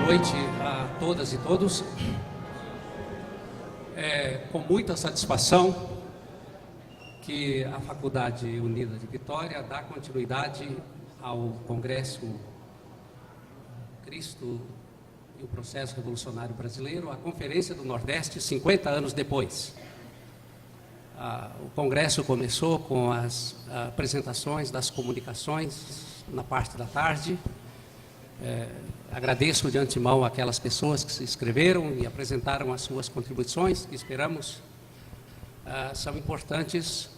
noite a todas e todos. É com muita satisfação que a Faculdade Unida de Vitória dá continuidade ao Congresso Cristo e o Processo Revolucionário Brasileiro, a Conferência do Nordeste, 50 anos depois. O Congresso começou com as apresentações das comunicações na parte da tarde. Agradeço de antemão aquelas pessoas que se inscreveram e apresentaram as suas contribuições, que esperamos são importantes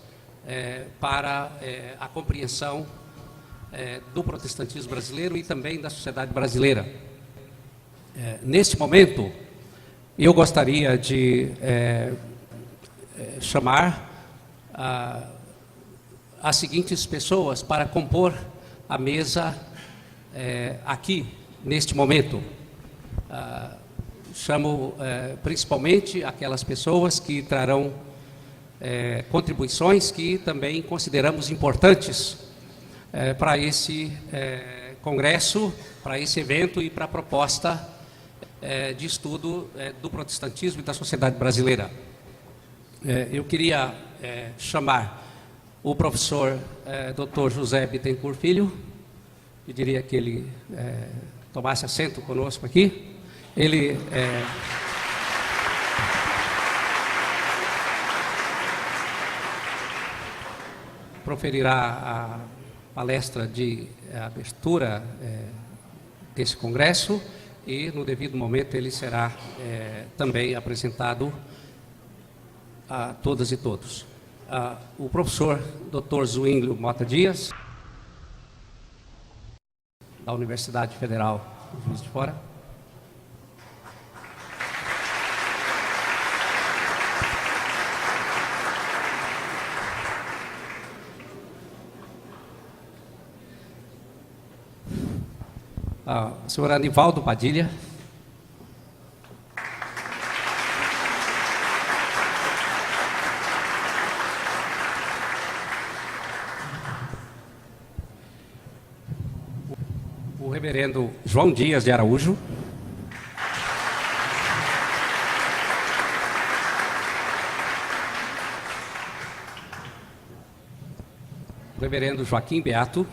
para a compreensão do protestantismo brasileiro e também da sociedade brasileira. Neste momento, eu gostaria de chamar as seguintes pessoas para compor a mesa aqui, neste momento. Chamo principalmente aquelas pessoas que trarão contribuições que também consideramos importantes para esse congresso, para esse evento e para a proposta de estudo do protestantismo e da sociedade brasileira. Eu queria chamar o professor Dr. José Bittencourt Filho. Eu diria que ele tomasse assento conosco aqui. Ele proferirá a palestra de abertura desse congresso e, no devido momento, ele será também apresentado a todas e todos. O professor Dr. Zuínglio Mota Dias, da Universidade Federal de Juiz de Fora. O senhor Anivaldo Padilha. O reverendo João Dias de Araújo. O reverendo Joaquim Beato.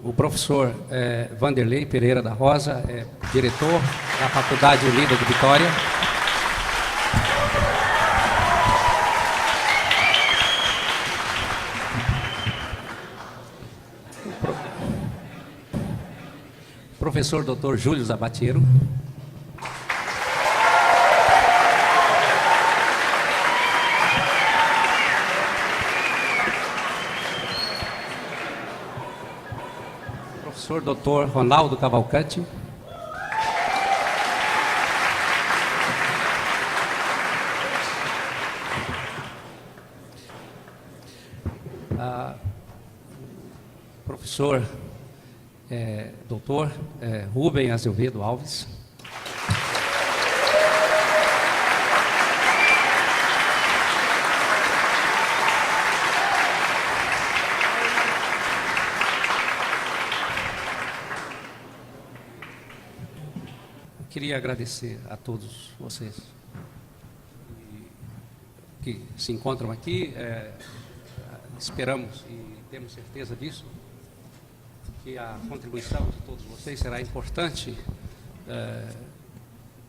O professor Vanderlei Pereira da Rosa, diretor da Faculdade Unida de Vitória. Professor Dr. Júlio Zabatiero. Professor Dr. Ronaldo Cavalcante. Professor Dr. Rubem Azevedo Alves. Queria agradecer a todos vocês que se encontram aqui. Esperamos e temos certeza disso, que a contribuição de todos vocês será importante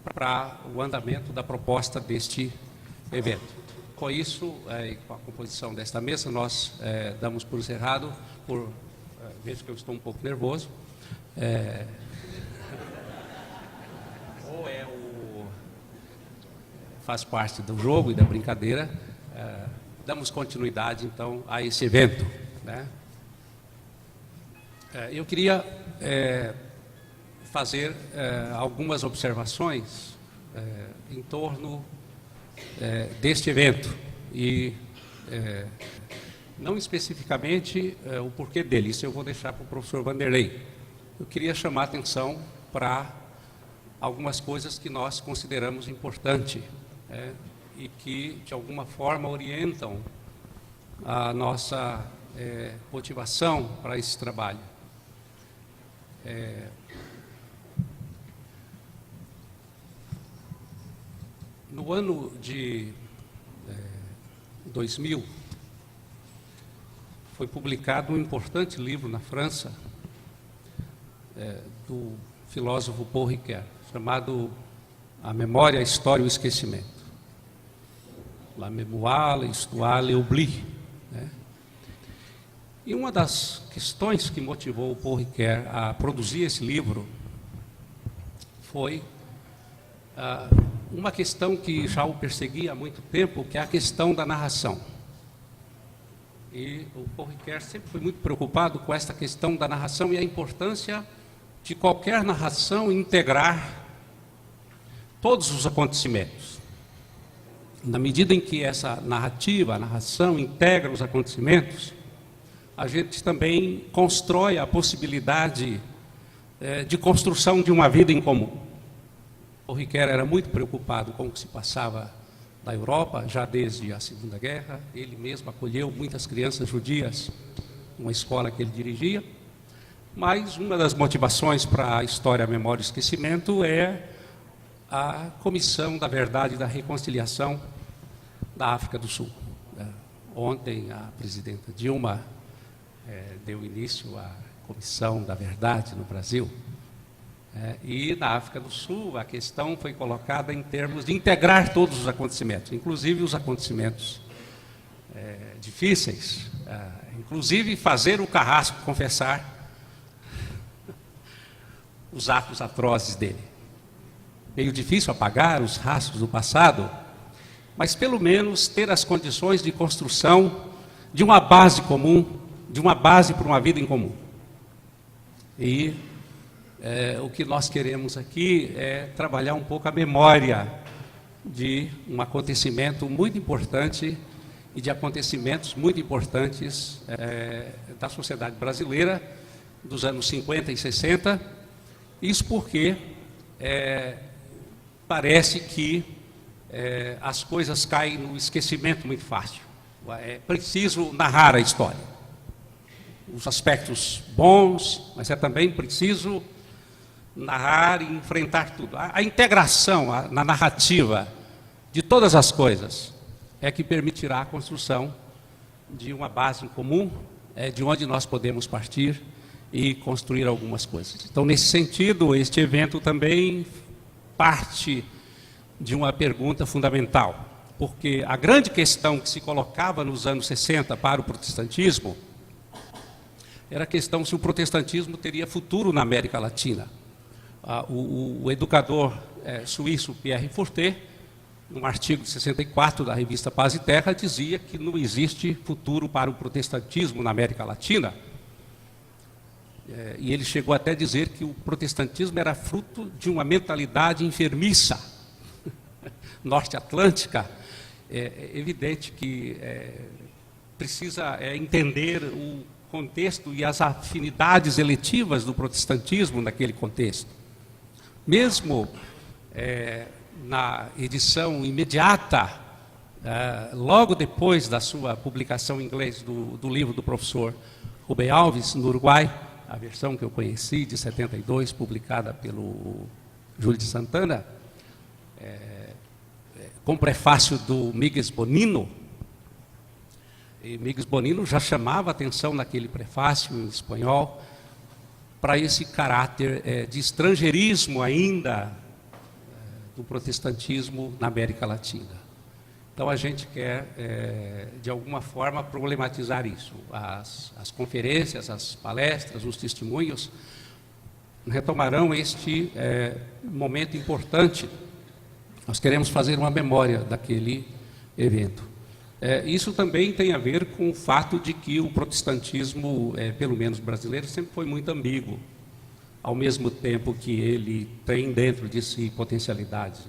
para o andamento da proposta deste evento. Com isso, e com a composição desta mesa, nós damos por encerrado, vejo que eu estou um pouco nervoso, faz parte do jogo e da brincadeira, damos continuidade, então, a esse evento, né? Eu queria fazer algumas observações em torno deste evento e não especificamente o porquê dele. Isso eu vou deixar para o professor Vanderlei. Eu queria chamar a atenção para algumas coisas que nós consideramos importante e que, de alguma forma, orientam a nossa motivação para esse trabalho. No ano de 2000, foi publicado um importante livro na França, do filósofo Paul Ricoeur, chamado A Memória, a História e o Esquecimento. La mémoire, l'histoire, l'oubli. E uma das questões que motivou o Paul Ricoeur a produzir esse livro foi uma questão que já o perseguia há muito tempo, que é a questão da narração. E o Paul Ricoeur sempre foi muito preocupado com esta questão da narração e a importância de qualquer narração integrar todos os acontecimentos. Na medida em que essa narrativa, a narração, integra os acontecimentos, a gente também constrói a possibilidade de construção de uma vida em comum. O Ricoeur era muito preocupado com o que se passava na Europa, já desde a Segunda Guerra. Ele mesmo acolheu muitas crianças judias numa escola que ele dirigia. Mas uma das motivações para a História, a Memória e o Esquecimento é a Comissão da Verdade e da Reconciliação da África do Sul. Ontem a presidenta Dilma deu início à Comissão da Verdade no Brasil. E na África do Sul a questão foi colocada em termos de integrar todos os acontecimentos, inclusive os acontecimentos difíceis, inclusive fazer o carrasco confessar os atos atrozes dele. Meio difícil apagar os rastros do passado, mas pelo menos ter as condições de construção de uma base comum, de uma base para uma vida em comum. E o que nós queremos aqui é trabalhar um pouco a memória de um acontecimento muito importante e de acontecimentos muito importantes da sociedade brasileira dos anos 50 e 60. Isso porque parece que as coisas caem no esquecimento muito fácil. É preciso narrar a história. Os aspectos bons, mas é também preciso narrar e enfrentar tudo. A integração na narrativa de todas as coisas é que permitirá a construção de uma base em comum, de onde nós podemos partir e construir algumas coisas. Então, nesse sentido, este evento também parte de uma pergunta fundamental, porque a grande questão que se colocava nos anos 60 para o protestantismo era a questão se o protestantismo teria futuro na América Latina. O educador suíço Pierre Fortet, num artigo de 64 da revista Paz e Terra, dizia que não existe futuro para o protestantismo na América Latina. E ele chegou até a dizer que o protestantismo era fruto de uma mentalidade enfermiça, norte-atlântica. É evidente que precisa entender o contexto e as afinidades eletivas do protestantismo naquele contexto. Mesmo na edição imediata, logo depois da sua publicação em inglês do livro do professor Rubem Alves, no Uruguai, a versão que eu conheci, de 72, publicada pelo Júlio de Santana, com prefácio do Miguel Bonino. E Miguel Bonino já chamava a atenção naquele prefácio em espanhol para esse caráter de estrangeirismo ainda do protestantismo na América Latina. Então a gente quer, de alguma forma, problematizar isso. As conferências, as palestras, os testemunhos retomarão este momento importante. Nós queremos fazer uma memória daquele evento. Isso também tem a ver com o fato de que o protestantismo, pelo menos brasileiro, sempre foi muito ambíguo, ao mesmo tempo que ele tem dentro de si potencialidades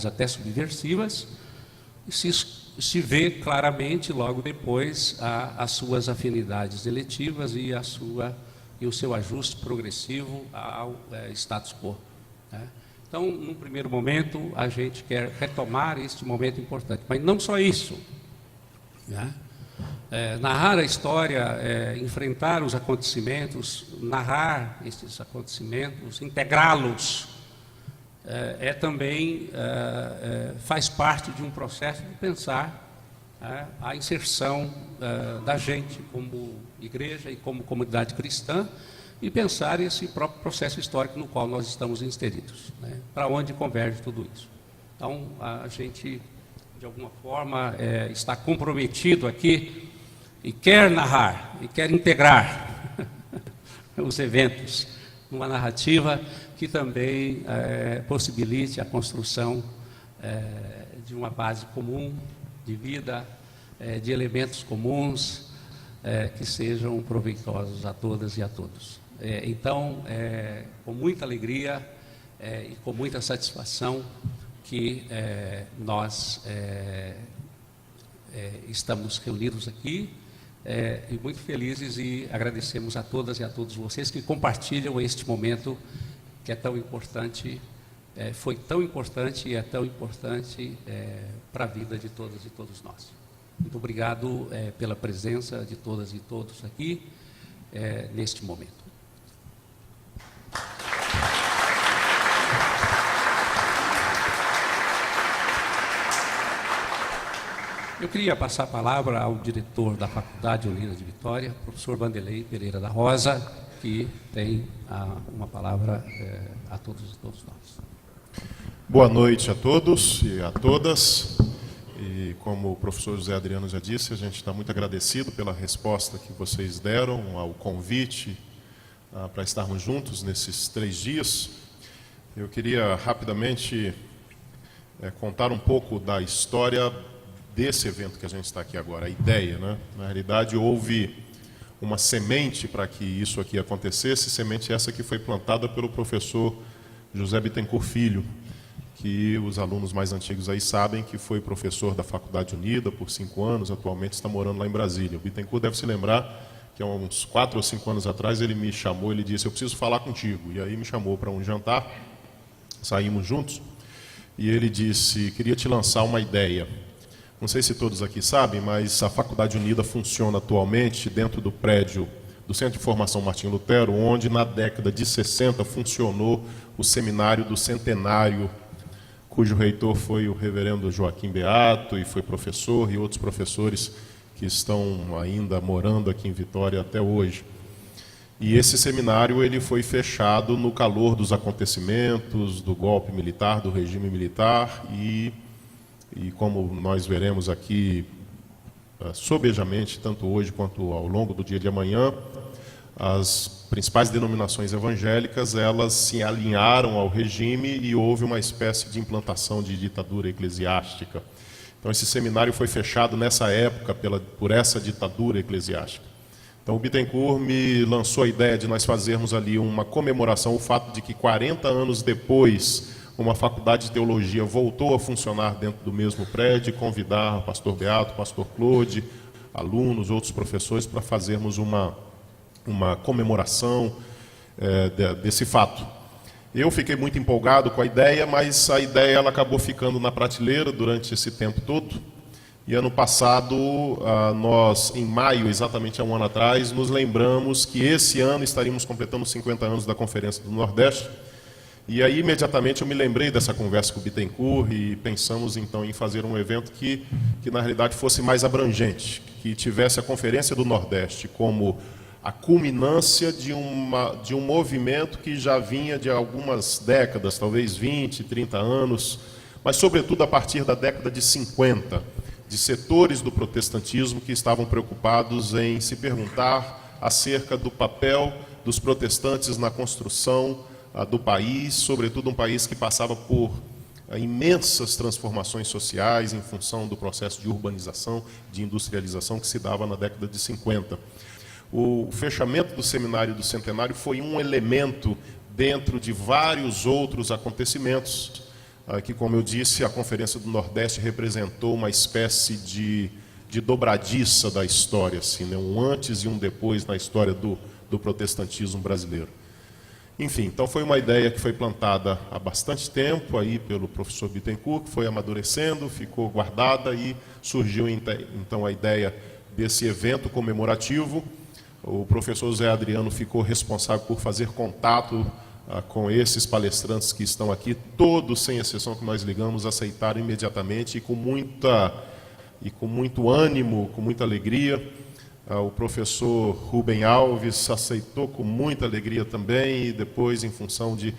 até subversivas, e se vê claramente logo depois as suas afinidades eletivas e o seu ajuste progressivo ao status quo. Então Então, num primeiro momento, a gente quer retomar este momento importante. Mas não só isso, né? Narrar a história, enfrentar os acontecimentos, narrar esses acontecimentos, integrá-los, também faz parte de um processo de pensar a inserção da gente como igreja e como comunidade cristã, e pensar esse próprio processo histórico no qual nós estamos inseridos, né? Para onde converge tudo isso. Então, a gente, de alguma forma, está comprometido aqui e quer narrar, e quer integrar os eventos numa narrativa que também possibilite a construção de uma base comum de vida, de elementos comuns que sejam proveitosos a todas e a todos. Então, com muita alegria e com muita satisfação que nós estamos reunidos aqui e muito felizes, e agradecemos a todas e a todos vocês que compartilham este momento que é tão importante, foi tão importante e é tão importante para a vida de todas e todos nós. Muito obrigado pela presença de todas e todos aqui neste momento. Eu queria passar a palavra ao diretor da Faculdade Unida de Vitória, professor Vanderlei Pereira da Rosa, que tem uma palavra a todos e todos nós. Boa noite a todos e a todas. E como o professor José Adriano já disse, a gente está muito agradecido pela resposta que vocês deram ao convite para estarmos juntos nesses 3 dias. Eu queria rapidamente contar um pouco da história desse evento que a gente está aqui agora, a ideia, né? Na realidade, houve uma semente para que isso aqui acontecesse, semente essa que foi plantada pelo professor José Bittencourt Filho, que os alunos mais antigos aí sabem que foi professor da Faculdade Unida por 5 anos, atualmente está morando lá em Brasília. O Bittencourt deve se lembrar que há uns 4 ou 5 anos atrás ele me chamou, ele disse: eu preciso falar contigo. E aí me chamou para um jantar, saímos juntos, e ele disse: queria te lançar uma ideia. Não sei se todos aqui sabem, mas a Faculdade Unida funciona atualmente dentro do prédio do Centro de Formação Martinho Lutero, onde na década de 60 funcionou o Seminário do Centenário, cujo reitor foi o reverendo Joaquim Beato, e foi professor, e outros professores que estão ainda morando aqui em Vitória até hoje. E esse seminário ele foi fechado no calor dos acontecimentos, do golpe militar, do regime militar, e como nós veremos aqui sobejamente, tanto hoje quanto ao longo do dia de amanhã, as principais denominações evangélicas, elas se alinharam ao regime e houve uma espécie de implantação de ditadura eclesiástica. Então esse seminário foi fechado nessa época por essa ditadura eclesiástica. Então o Bittencourt me lançou a ideia de nós fazermos ali uma comemoração, o fato de que 40 anos depois uma faculdade de teologia voltou a funcionar dentro do mesmo prédio, e convidar o pastor Beato, o pastor Claude, alunos, outros professores, para fazermos uma comemoração desse fato. Eu fiquei muito empolgado com a ideia, mas a ideia ela acabou ficando na prateleira durante esse tempo todo. E ano passado, nós, em maio, exatamente há um ano atrás, nos lembramos que esse ano estaríamos completando 50 anos da Conferência do Nordeste. E aí, imediatamente, eu me lembrei dessa conversa com o Bittencourt e pensamos, então, em fazer um evento que na realidade, fosse mais abrangente, que tivesse a Conferência do Nordeste como a culminância de um movimento que já vinha de algumas décadas, talvez 20, 30 anos, mas, sobretudo, a partir da década de 50, de setores do protestantismo que estavam preocupados em se perguntar acerca do papel dos protestantes na construção do país, sobretudo um país que passava por imensas transformações sociais em função do processo de urbanização, de industrialização que se dava na década de 50. O fechamento do Seminário do Centenário foi um elemento dentro de vários outros acontecimentos, que, como eu disse, a Conferência do Nordeste representou uma espécie de dobradiça da história, assim, né? Um antes e um depois na história do protestantismo brasileiro. Enfim, então foi uma ideia que foi plantada há bastante tempo aí pelo professor Bittencourt, que foi amadurecendo, ficou guardada e surgiu então a ideia desse evento comemorativo. O professor José Adriano ficou responsável por fazer contato com esses palestrantes que estão aqui, todos, sem exceção que nós ligamos, aceitaram imediatamente e com muito ânimo, com muita alegria. O professor Rubem Alves aceitou com muita alegria também, e depois, em função de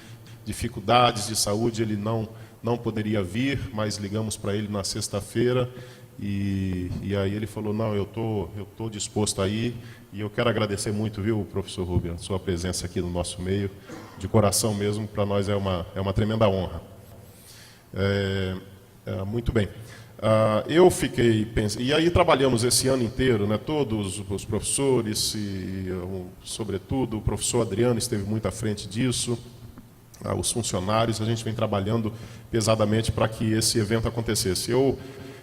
dificuldades de saúde, ele não poderia vir, mas ligamos para ele na sexta-feira, e aí ele falou, não, eu tô disposto a ir, e eu quero agradecer muito, viu, professor Rubem, a sua presença aqui no nosso meio, de coração mesmo, para nós é uma tremenda honra. Muito bem. Eu fiquei pensando, e aí trabalhamos esse ano inteiro, né, todos os professores, e sobretudo o professor Adriano esteve muito à frente disso, os funcionários, a gente vem trabalhando pesadamente para que esse evento acontecesse. Eu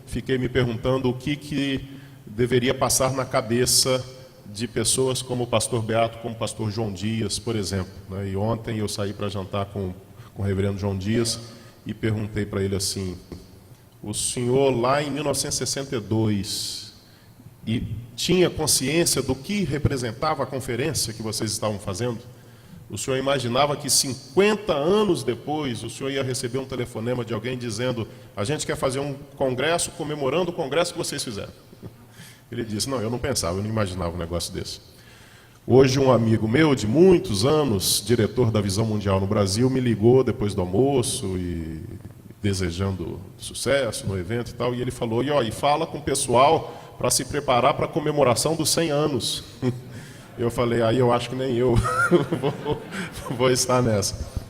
fiquei me perguntando o que deveria passar na cabeça de pessoas como o pastor Beato, como o pastor João Dias, por exemplo, né? E ontem eu saí para jantar com o reverendo João Dias e perguntei para ele assim, o senhor lá em 1962 e tinha consciência do que representava a conferência que vocês estavam fazendo? O senhor imaginava que 50 anos depois o senhor ia receber um telefonema de alguém dizendo, a gente quer fazer um congresso comemorando o congresso que vocês fizeram? Ele disse, não, eu não pensava, eu não imaginava um negócio desse. Hoje um amigo meu de muitos anos, diretor da Visão Mundial no Brasil, me ligou depois do almoço e desejando sucesso no evento e tal, e ele falou, e fala com o pessoal para se preparar para a comemoração dos 100 anos. Eu falei, aí eu acho que nem eu vou estar nessa.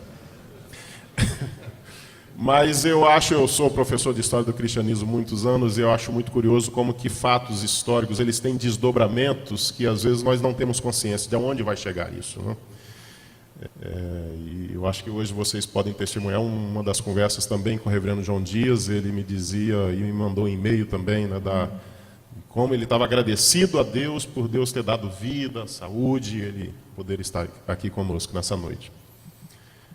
Mas eu sou professor de História do Cristianismo há muitos anos, e eu acho muito curioso como que fatos históricos, eles têm desdobramentos que às vezes nós não temos consciência de onde vai chegar isso, né? E eu acho que hoje vocês podem testemunhar uma das conversas também com o reverendo João Dias, ele me dizia, e me mandou um e-mail também, né, como ele estava agradecido a Deus por Deus ter dado vida, saúde, ele poder estar aqui conosco nessa noite.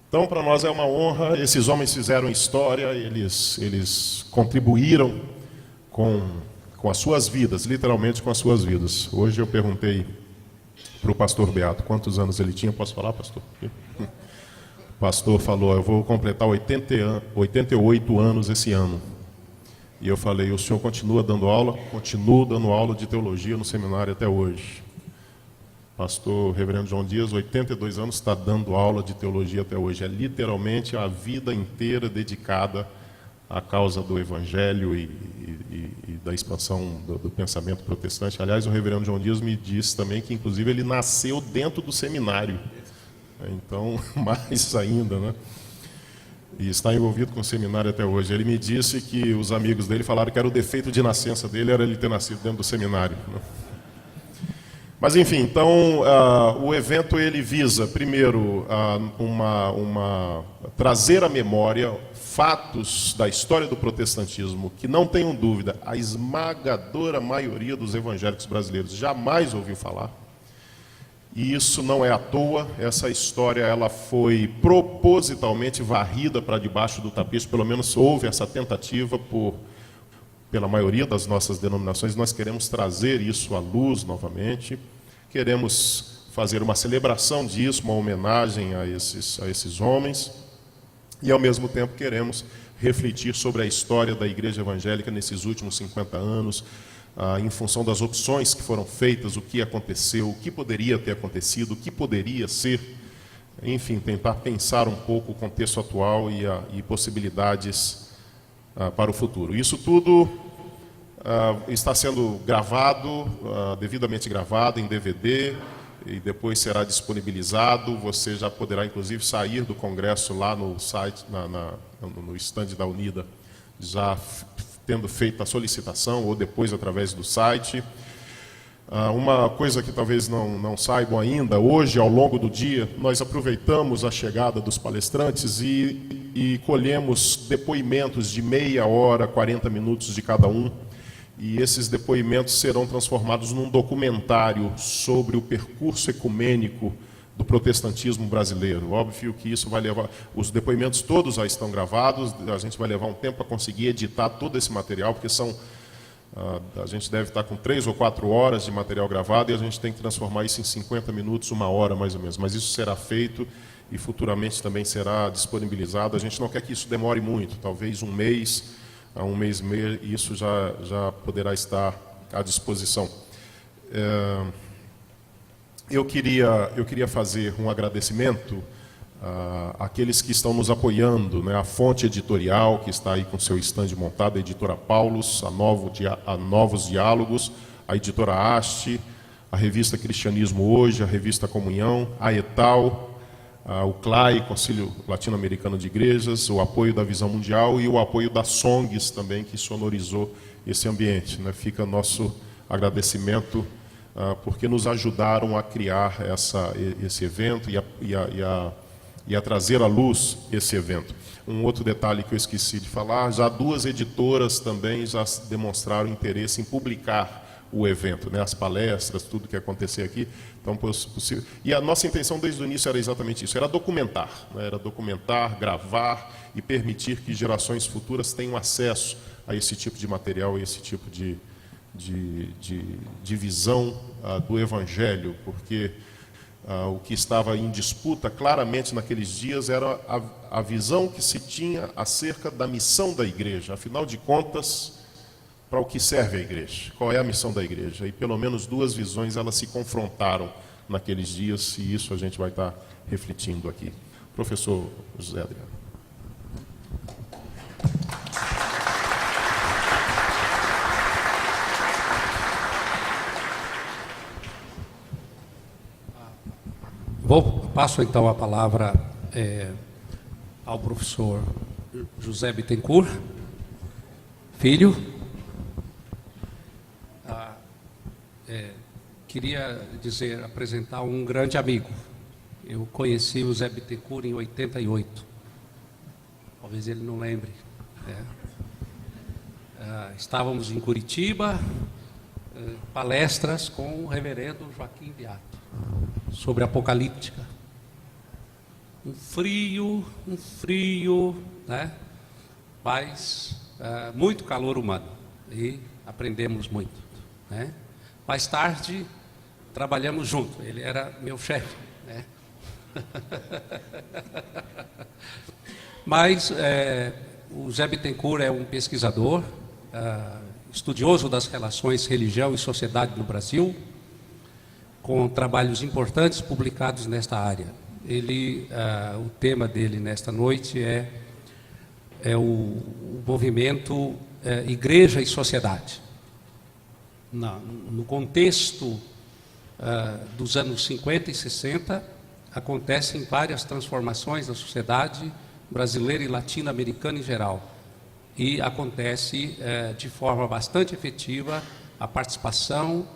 Então, para nós é uma honra, esses homens fizeram história, eles contribuíram com as suas vidas, literalmente com as suas vidas. Hoje eu perguntei para o pastor Beato quantos anos ele tinha, posso falar, pastor? O pastor falou, eu vou completar 88 anos esse ano. E eu falei, o senhor continua dando aula? Continuo dando aula de teologia no seminário até hoje. Pastor reverendo João Dias, 82 anos, está dando aula de teologia até hoje. É literalmente a vida inteira dedicada à causa do Evangelho e da expansão do pensamento protestante. Aliás, o reverendo João Dias me disse também que, inclusive, ele nasceu dentro do seminário. Então, mais ainda, né? E está envolvido com o seminário até hoje. Ele me disse que os amigos dele falaram que era o defeito de nascença dele, era ele ter nascido dentro do seminário, né? Mas, enfim, então, o evento ele visa, primeiro, trazer à memória fatos da história do protestantismo que, não tenham dúvida, a esmagadora maioria dos evangélicos brasileiros jamais ouviu falar. E isso não é à toa, essa história ela foi propositalmente varrida para debaixo do tapete, pelo menos houve essa tentativa pela maioria das nossas denominações. Nós queremos trazer isso à luz novamente, queremos fazer uma celebração disso, uma homenagem a esses homens, e ao mesmo tempo queremos refletir sobre a história da Igreja Evangélica nesses últimos 50 anos, em função das opções que foram feitas, o que aconteceu, o que poderia ter acontecido, o que poderia ser, enfim, tentar pensar um pouco o contexto atual e possibilidades para o futuro. Isso tudo está sendo gravado, devidamente gravado em DVD, e depois será disponibilizado. Você já poderá, inclusive, sair do congresso lá no site, no stand da Unida, já tendo feito a solicitação, ou depois através do site. Uma coisa que talvez não saibam ainda, hoje, ao longo do dia, nós aproveitamos a chegada dos palestrantes e colhemos depoimentos de meia hora, 40 minutos de cada um, e esses depoimentos serão transformados num documentário sobre o percurso ecumênico do protestantismo brasileiro. Óbvio que isso vai levar... Os depoimentos todos já estão gravados, a gente vai levar um tempo para conseguir editar todo esse material, porque a gente deve estar com 3 ou 4 horas de material gravado e a gente tem que transformar isso em 50 minutos, 1 hora mais ou menos. Mas isso será feito e futuramente também será disponibilizado. A gente não quer que isso demore muito, talvez 1 mês, a 1 mês e meio, isso já poderá estar à disposição. Eu queria fazer um agradecimento àqueles que estão nos apoiando, né? A Fonte Editorial, que está aí com seu estande montado, a editora Paulus, a Novos Diálogos, a editora Haste, a revista Cristianismo Hoje, a revista Comunhão, a ETAL, o CLAI, Concílio Latino-Americano de Igrejas, o apoio da Visão Mundial e o apoio da SONGS também, que sonorizou esse ambiente, né? Fica nosso agradecimento porque nos ajudaram a criar esse evento e a trazer à luz esse evento. Um outro detalhe que eu esqueci de falar, já 2 editoras também já demonstraram interesse em publicar o evento, né? As palestras, tudo que acontecer aqui. Então, possível. E a nossa intenção desde o início era exatamente isso, era documentar, né? Era documentar, gravar e permitir que gerações futuras tenham acesso a esse tipo de material e esse tipo de visão do Evangelho, porque o que estava em disputa claramente naqueles dias era a visão que se tinha acerca da missão da igreja. Afinal de contas, para o que serve a igreja? Qual é a missão da igreja? E pelo menos 2 visões elas se confrontaram naqueles dias, e isso a gente vai estar refletindo aqui. Professor José Adriano. Passo então a palavra ao professor José Bittencourt, filho. Queria apresentar um grande amigo. Eu conheci o Zé Bittencourt em 88. Talvez ele não lembre. Estávamos em Curitiba, palestras com o reverendo Joaquim Beato sobre apocalíptica. Um frio, né? Mas muito calor humano e aprendemos muito, né? Mais tarde trabalhamos junto. Ele era meu chefe, né? Mas o Zé Bittencourt é um pesquisador, estudioso das relações religião e sociedade no Brasil, com trabalhos importantes publicados nesta área. O tema dele nesta noite é o movimento Igreja e Sociedade. No contexto dos anos 50 e 60, acontecem várias transformações na sociedade brasileira e latino-americana em geral. E acontece de forma bastante efetiva a participação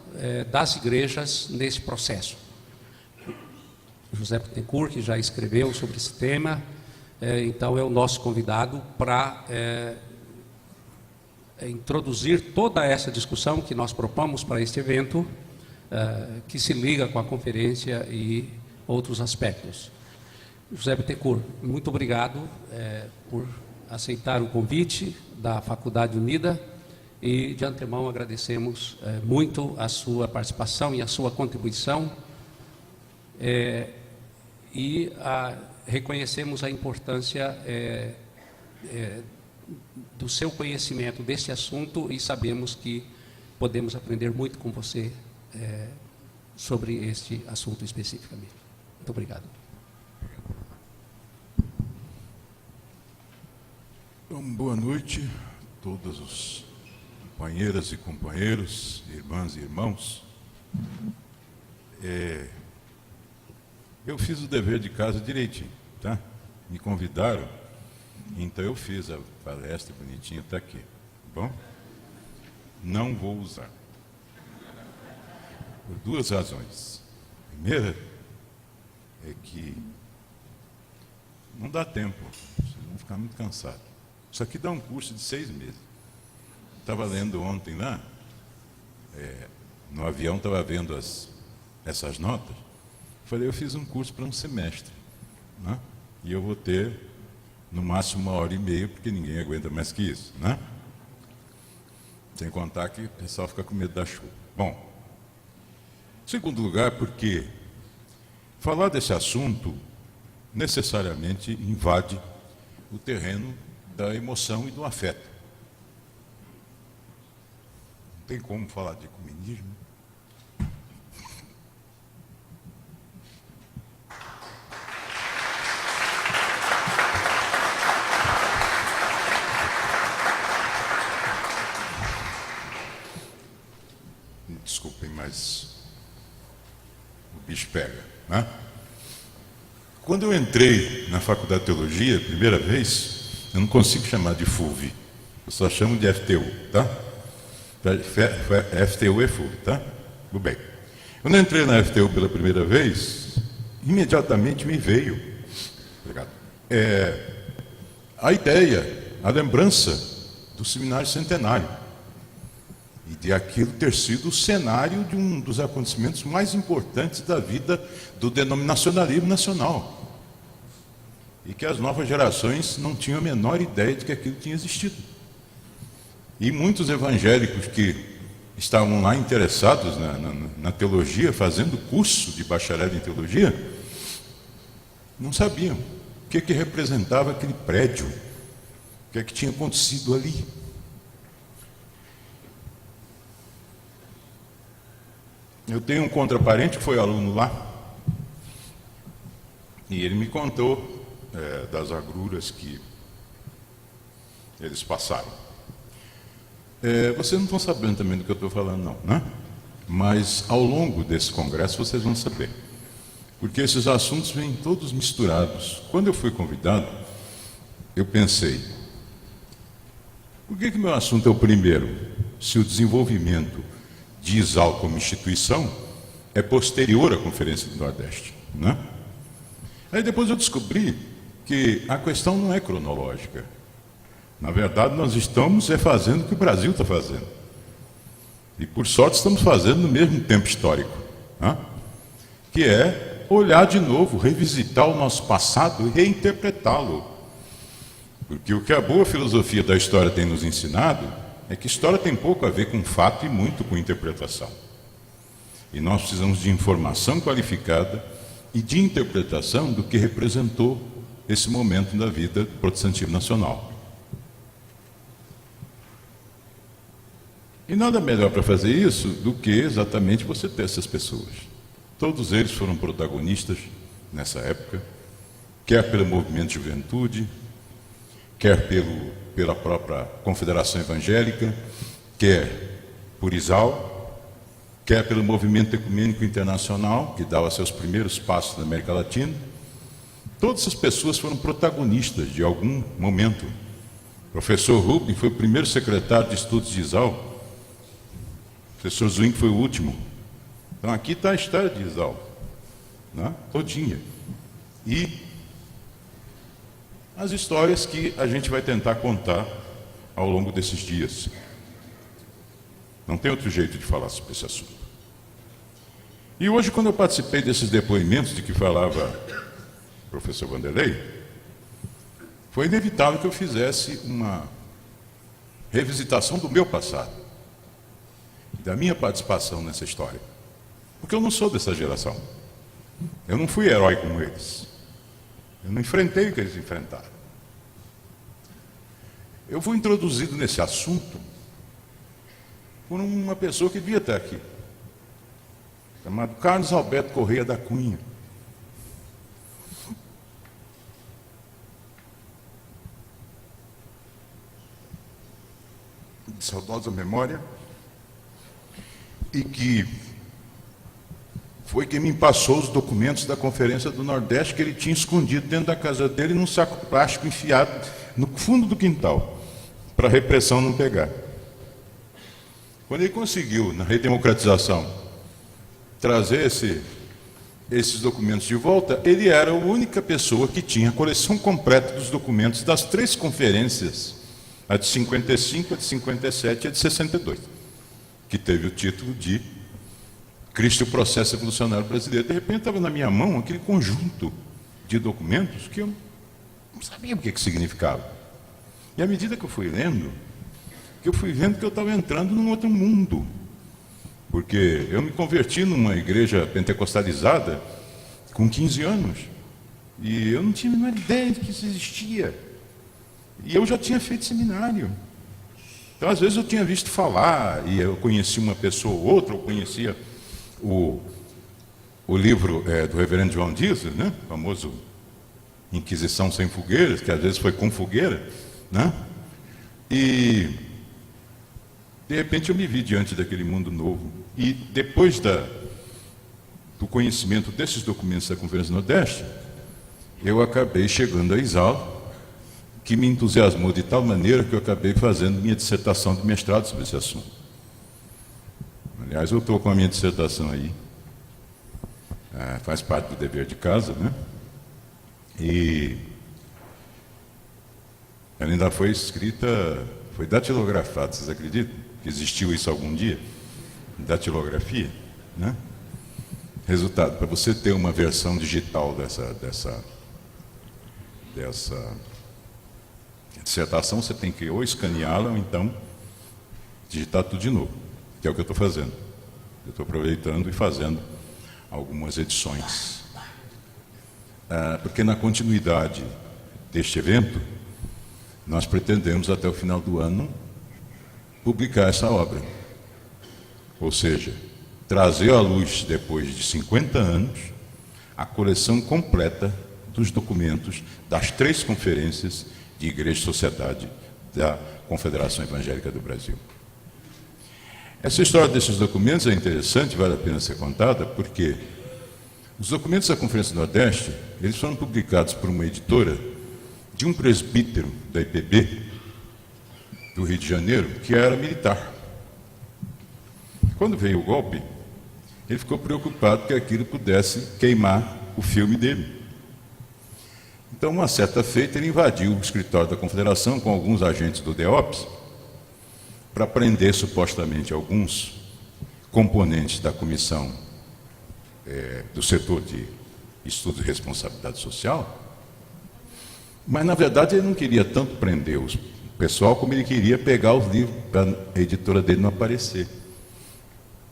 das igrejas nesse processo. José Bittencourt, que já escreveu sobre esse tema, então é o nosso convidado para introduzir toda essa discussão que nós propomos para este evento, que se liga com a conferência e outros aspectos. José Bittencourt, muito obrigado por aceitar o convite da Faculdade Unida e, de antemão, agradecemos muito a sua participação e a sua contribuição e reconhecemos a importância do seu conhecimento deste assunto e sabemos que podemos aprender muito com você sobre este assunto especificamente. Muito obrigado. Então, boa noite a todas as companheiras e companheiros, irmãs e irmãos. Eu fiz o dever de casa direitinho, tá? Me convidaram, então eu fiz a palestra bonitinha, está aqui, tá bom? Não vou usar. Por 2 razões. A primeira é que não dá tempo, vocês vão ficar muito cansados. Isso aqui dá um curso de 6 meses. Estava lendo ontem lá, no avião estava vendo essas notas. falei, eu fiz um curso para um semestre, né? E eu vou ter, no máximo, 1h30, porque ninguém aguenta mais que isso, né? Sem contar que o pessoal fica com medo da chuva. Bom, em segundo lugar, porque falar desse assunto necessariamente invade o terreno da emoção e do afeto. Não tem como falar de ecumenismo. Desculpem, mas o bicho pega, né? Quando eu entrei na Faculdade de Teologia, primeira vez, eu não consigo chamar de FUV, eu só chamo de FTU, tá? FTU é FUV, tá? Tudo bem. Quando eu entrei na FTU pela primeira vez, imediatamente me veio a ideia, a lembrança do seminário centenário. E de aquilo ter sido o cenário de um dos acontecimentos mais importantes da vida do denominacionalismo nacional. E que as novas gerações não tinham a menor ideia de que aquilo tinha existido. E muitos evangélicos que estavam lá interessados na teologia, fazendo curso de bacharel em teologia, não sabiam o que representava aquele prédio, o que tinha acontecido ali. Eu tenho um contraparente que foi aluno lá, e ele me contou das agruras que eles passaram. Vocês não estão sabendo também do que eu estou falando, não, né? Mas ao longo desse congresso vocês vão saber, porque esses assuntos vêm todos misturados. Quando eu fui convidado, eu pensei, por que meu assunto é o primeiro, se o desenvolvimento de ISAL como instituição é posterior à Conferência do Nordeste, né? Aí depois eu descobri que a questão não é cronológica. Na verdade, nós estamos fazendo o que o Brasil está fazendo. E, por sorte, estamos fazendo no mesmo tempo histórico, né? Que é olhar de novo, revisitar o nosso passado e reinterpretá-lo. Porque o que a boa filosofia da história tem nos ensinado é que história tem pouco a ver com fato e muito com interpretação. E nós precisamos de informação qualificada e de interpretação do que representou esse momento da vida do protestantismo nacional. E nada melhor para fazer isso do que exatamente você ter essas pessoas. Todos eles foram protagonistas nessa época, quer pelo movimento de juventude, quer pela própria Confederação Evangélica, quer por ISAL, quer pelo movimento ecumênico internacional, que dava seus primeiros passos na América Latina. Todas essas pessoas foram protagonistas de algum momento. O professor Rubin foi o primeiro secretário de estudos de ISAL. O professor Zwingli foi o último. Então aqui está a história de ISAL, né? Todinha. E as histórias que a gente vai tentar contar ao longo desses dias. Não tem outro jeito de falar sobre esse assunto. E hoje, quando eu participei desses depoimentos de que falava o professor Vanderlei, foi inevitável que eu fizesse uma revisitação do meu passado, da minha participação nessa história. Porque eu não sou dessa geração. Eu não fui herói como eles. Eu não enfrentei o que eles enfrentaram. Eu fui introduzido nesse assunto por uma pessoa que devia estar aqui, chamado Carlos Alberto Correia da Cunha. De saudosa memória, e que foi quem me passou os documentos da Conferência do Nordeste que ele tinha escondido dentro da casa dele num saco plástico enfiado no fundo do quintal, para a repressão não pegar. Quando ele conseguiu, na redemocratização, trazer esses documentos de volta, ele era a única pessoa que tinha a coleção completa dos documentos das 3 conferências, a de 55, a de 57 e a de 62, que teve o título de Cristo e o processo evolucionário brasileiro. De repente estava na minha mão aquele conjunto de documentos que eu não sabia o que significava. E à medida que eu fui lendo, que eu fui vendo que eu estava entrando num outro mundo. Porque eu me converti numa igreja pentecostalizada com 15 anos. E eu não tinha a menor ideia de que isso existia. E eu já tinha feito seminário. Então, às vezes, eu tinha visto falar, e eu conhecia uma pessoa ou outra, eu conhecia o livro do reverendo João Dias, né? O famoso Inquisição Sem Fogueiras, que às vezes foi com fogueira, né? E, de repente, eu me vi diante daquele mundo novo. E, depois do conhecimento desses documentos da Conferência Nordeste, eu acabei chegando a Exaú, que me entusiasmou de tal maneira que eu acabei fazendo minha dissertação de mestrado sobre esse assunto. Aliás, eu estou com a minha dissertação aí, faz parte do dever de casa, né? E ela ainda foi escrita, foi datilografada, vocês acreditam? Que existiu isso algum dia? Datilografia, né? Resultado, para você ter uma versão digital dessa dissertação, você tem que ou escaneá-la ou então digitar tudo de novo, que é o que eu estou fazendo. Eu estou aproveitando e fazendo algumas edições. Porque na continuidade deste evento, nós pretendemos até o final do ano publicar essa obra. Ou seja, trazer à luz, depois de 50 anos, a coleção completa dos documentos das 3 conferências de Igreja e Sociedade da Confederação Evangélica do Brasil. Essa história desses documentos é interessante, vale a pena ser contada, porque os documentos da Conferência Nordeste, eles foram publicados por uma editora de um presbítero da IPB, do Rio de Janeiro, que era militar. Quando veio o golpe, ele ficou preocupado que aquilo pudesse queimar o filme dele. Então, uma certa feita, ele invadiu o escritório da Confederação com alguns agentes do DEOPS para prender, supostamente, alguns componentes da comissão do setor de estudo de responsabilidade social, mas, na verdade, ele não queria tanto prender o pessoal como ele queria pegar os livros para a editora dele não aparecer.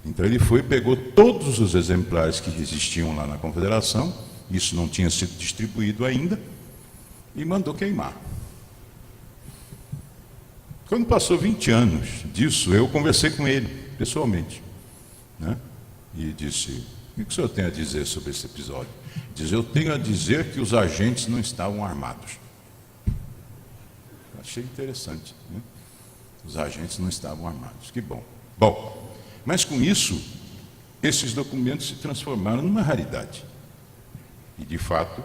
Então, ele foi e pegou todos os exemplares que existiam lá na Confederação, isso não tinha sido distribuído ainda, e mandou queimar. Quando passou 20 anos disso, eu conversei com ele, pessoalmente, né? E disse: o que o senhor tem a dizer sobre esse episódio? Diz: eu tenho a dizer que os agentes não estavam armados. Achei interessante, né? Os agentes não estavam armados, que bom. Bom, mas com isso, esses documentos se transformaram numa raridade. E, de fato,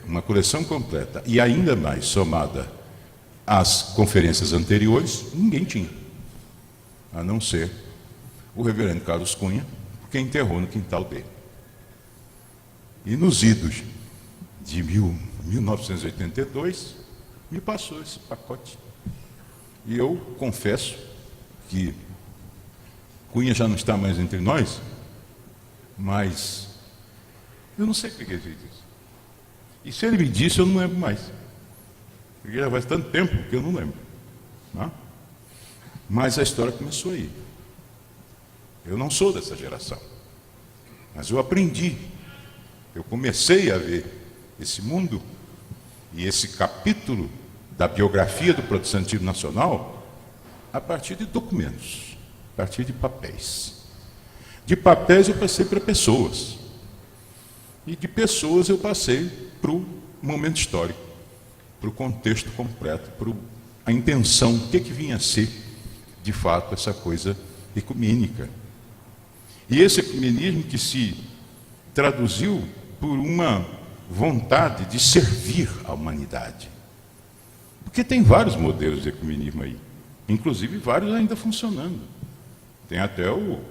uma coleção completa, e ainda mais somada às conferências anteriores, ninguém tinha, a não ser o reverendo Carlos Cunha, que enterrou no quintal dele. E nos idos de 1982, me passou esse pacote. E eu confesso que Cunha já não está mais entre nós, mas eu não sei por que ele fez isso. E se ele me disse, eu não lembro mais. Porque já faz tanto tempo que eu não lembro. Não? Mas a história começou aí. Eu não sou dessa geração. Mas eu aprendi. Eu comecei a ver esse mundo e esse capítulo da biografia do protestantismo nacional a partir de documentos, a partir de papéis. De papéis eu passei para pessoas. E de pessoas eu passei para o momento histórico, para o contexto completo, para a intenção, o que vinha a ser, de fato, essa coisa ecumênica. E esse ecumenismo que se traduziu por uma vontade de servir a humanidade. Porque tem vários modelos de ecumenismo aí, inclusive vários ainda funcionando. Tem até o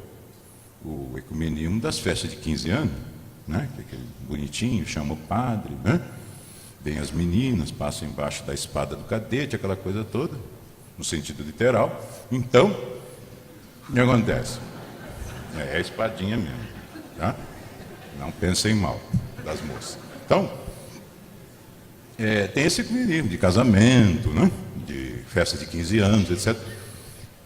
ecumenismo das festas de 15 anos, né? Que é aquele bonitinho, chama o padre, né? Vem as meninas, passam embaixo da espada do cadete, aquela coisa toda, no sentido literal. Então, o que acontece? É espadinha mesmo, tá? Não pensem mal das moças. Então, tem esse equilíbrio de casamento, né? De festa de 15 anos, etc.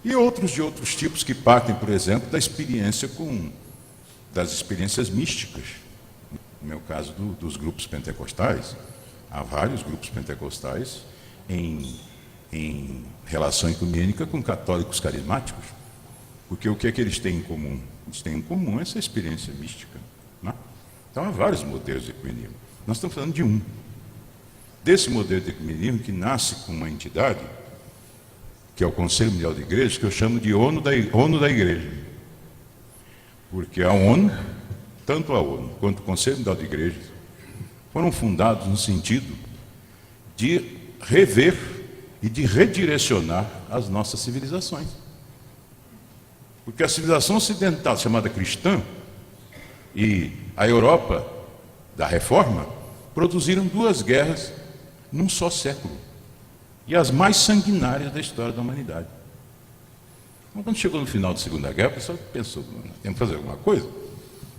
E outros de outros tipos que partem, por exemplo, da experiência das experiências místicas. No meu caso, dos grupos pentecostais, há vários grupos pentecostais em relação ecumênica com católicos carismáticos. Porque o que é que eles têm em comum? Eles têm em comum essa experiência mística, né? Então, há vários modelos de ecumenismo. Nós estamos falando de um. Desse modelo de ecumenismo que nasce com uma entidade, que é o Conselho Mundial de Igrejas, que eu chamo de ONU da Igreja. Porque a ONU, tanto a ONU quanto o Conselho Mundial de Igrejas, foram fundados no sentido de rever e de redirecionar as nossas civilizações. Porque a civilização ocidental, chamada cristã, e a Europa da Reforma, produziram 2 guerras num só século. E as mais sanguinárias da história da humanidade. Então, quando chegou no final da Segunda Guerra, o pessoal pensou, temos que fazer alguma coisa,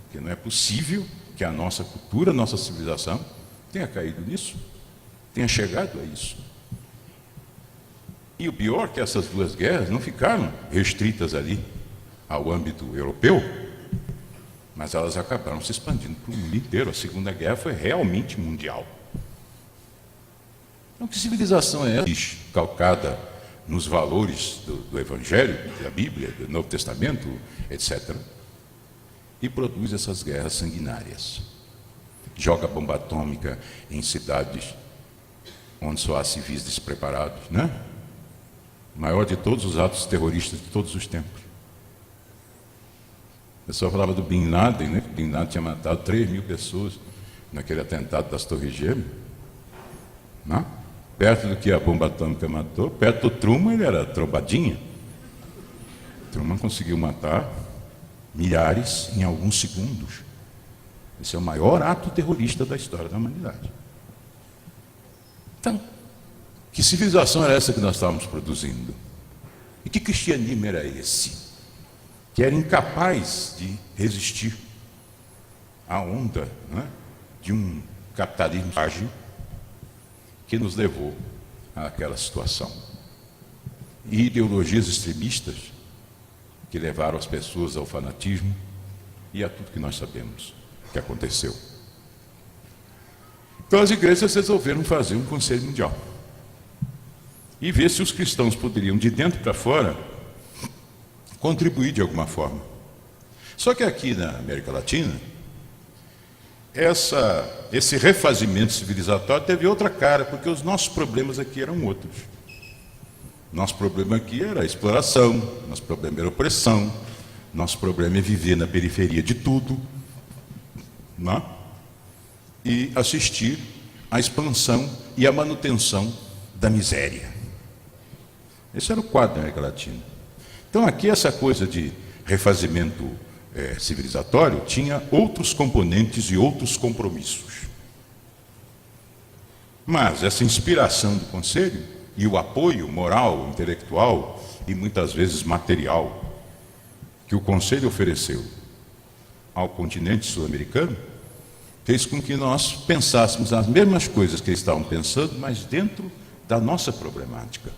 porque não é possível que a nossa cultura, a nossa civilização tenha caído nisso, tenha chegado a isso. E o pior é que essas 2 guerras não ficaram restritas ali ao âmbito europeu, mas elas acabaram se expandindo para o mundo inteiro. A Segunda Guerra foi realmente mundial. Então, que civilização é essa, calcada nos valores do Evangelho, da Bíblia, do Novo Testamento, etc., e produz essas guerras sanguinárias? Joga bomba atômica em cidades onde só há civis despreparados, né? O maior de todos os atos terroristas de todos os tempos. O pessoal falava do Bin Laden, né? Que Bin Laden tinha matado 3.000 pessoas naquele atentado das Torres Gêmeas, né? Perto do que a bomba atômica matou, perto do Truman, ele era trombadinha. Truman conseguiu matar milhares em alguns segundos. Esse é o maior ato terrorista da história da humanidade. Então, que civilização era essa que nós estávamos produzindo? E que cristianismo era esse? Que era incapaz de resistir à onda, né, de um capitalismo ágil que nos levou àquela situação. E ideologias extremistas que levaram as pessoas ao fanatismo e a tudo que nós sabemos que aconteceu. Então as igrejas resolveram fazer um conselho mundial e ver se os cristãos poderiam, de dentro para fora, contribuir de alguma forma. Só que aqui na América Latina, esse refazimento civilizatório teve outra cara, porque os nossos problemas aqui eram outros. Nosso problema aqui era a exploração, nosso problema era a opressão, nosso problema é viver na periferia de tudo, não é? E assistir à expansão e à manutenção da miséria. Esse era o quadro da América Latina. Então aqui essa coisa de refazimento civilizatório tinha outros componentes e outros compromissos. Mas essa inspiração do Conselho e o apoio moral, intelectual e muitas vezes material que o Conselho ofereceu ao continente sul-americano fez com que nós pensássemos as mesmas coisas que eles estavam pensando, mas dentro da nossa problemática.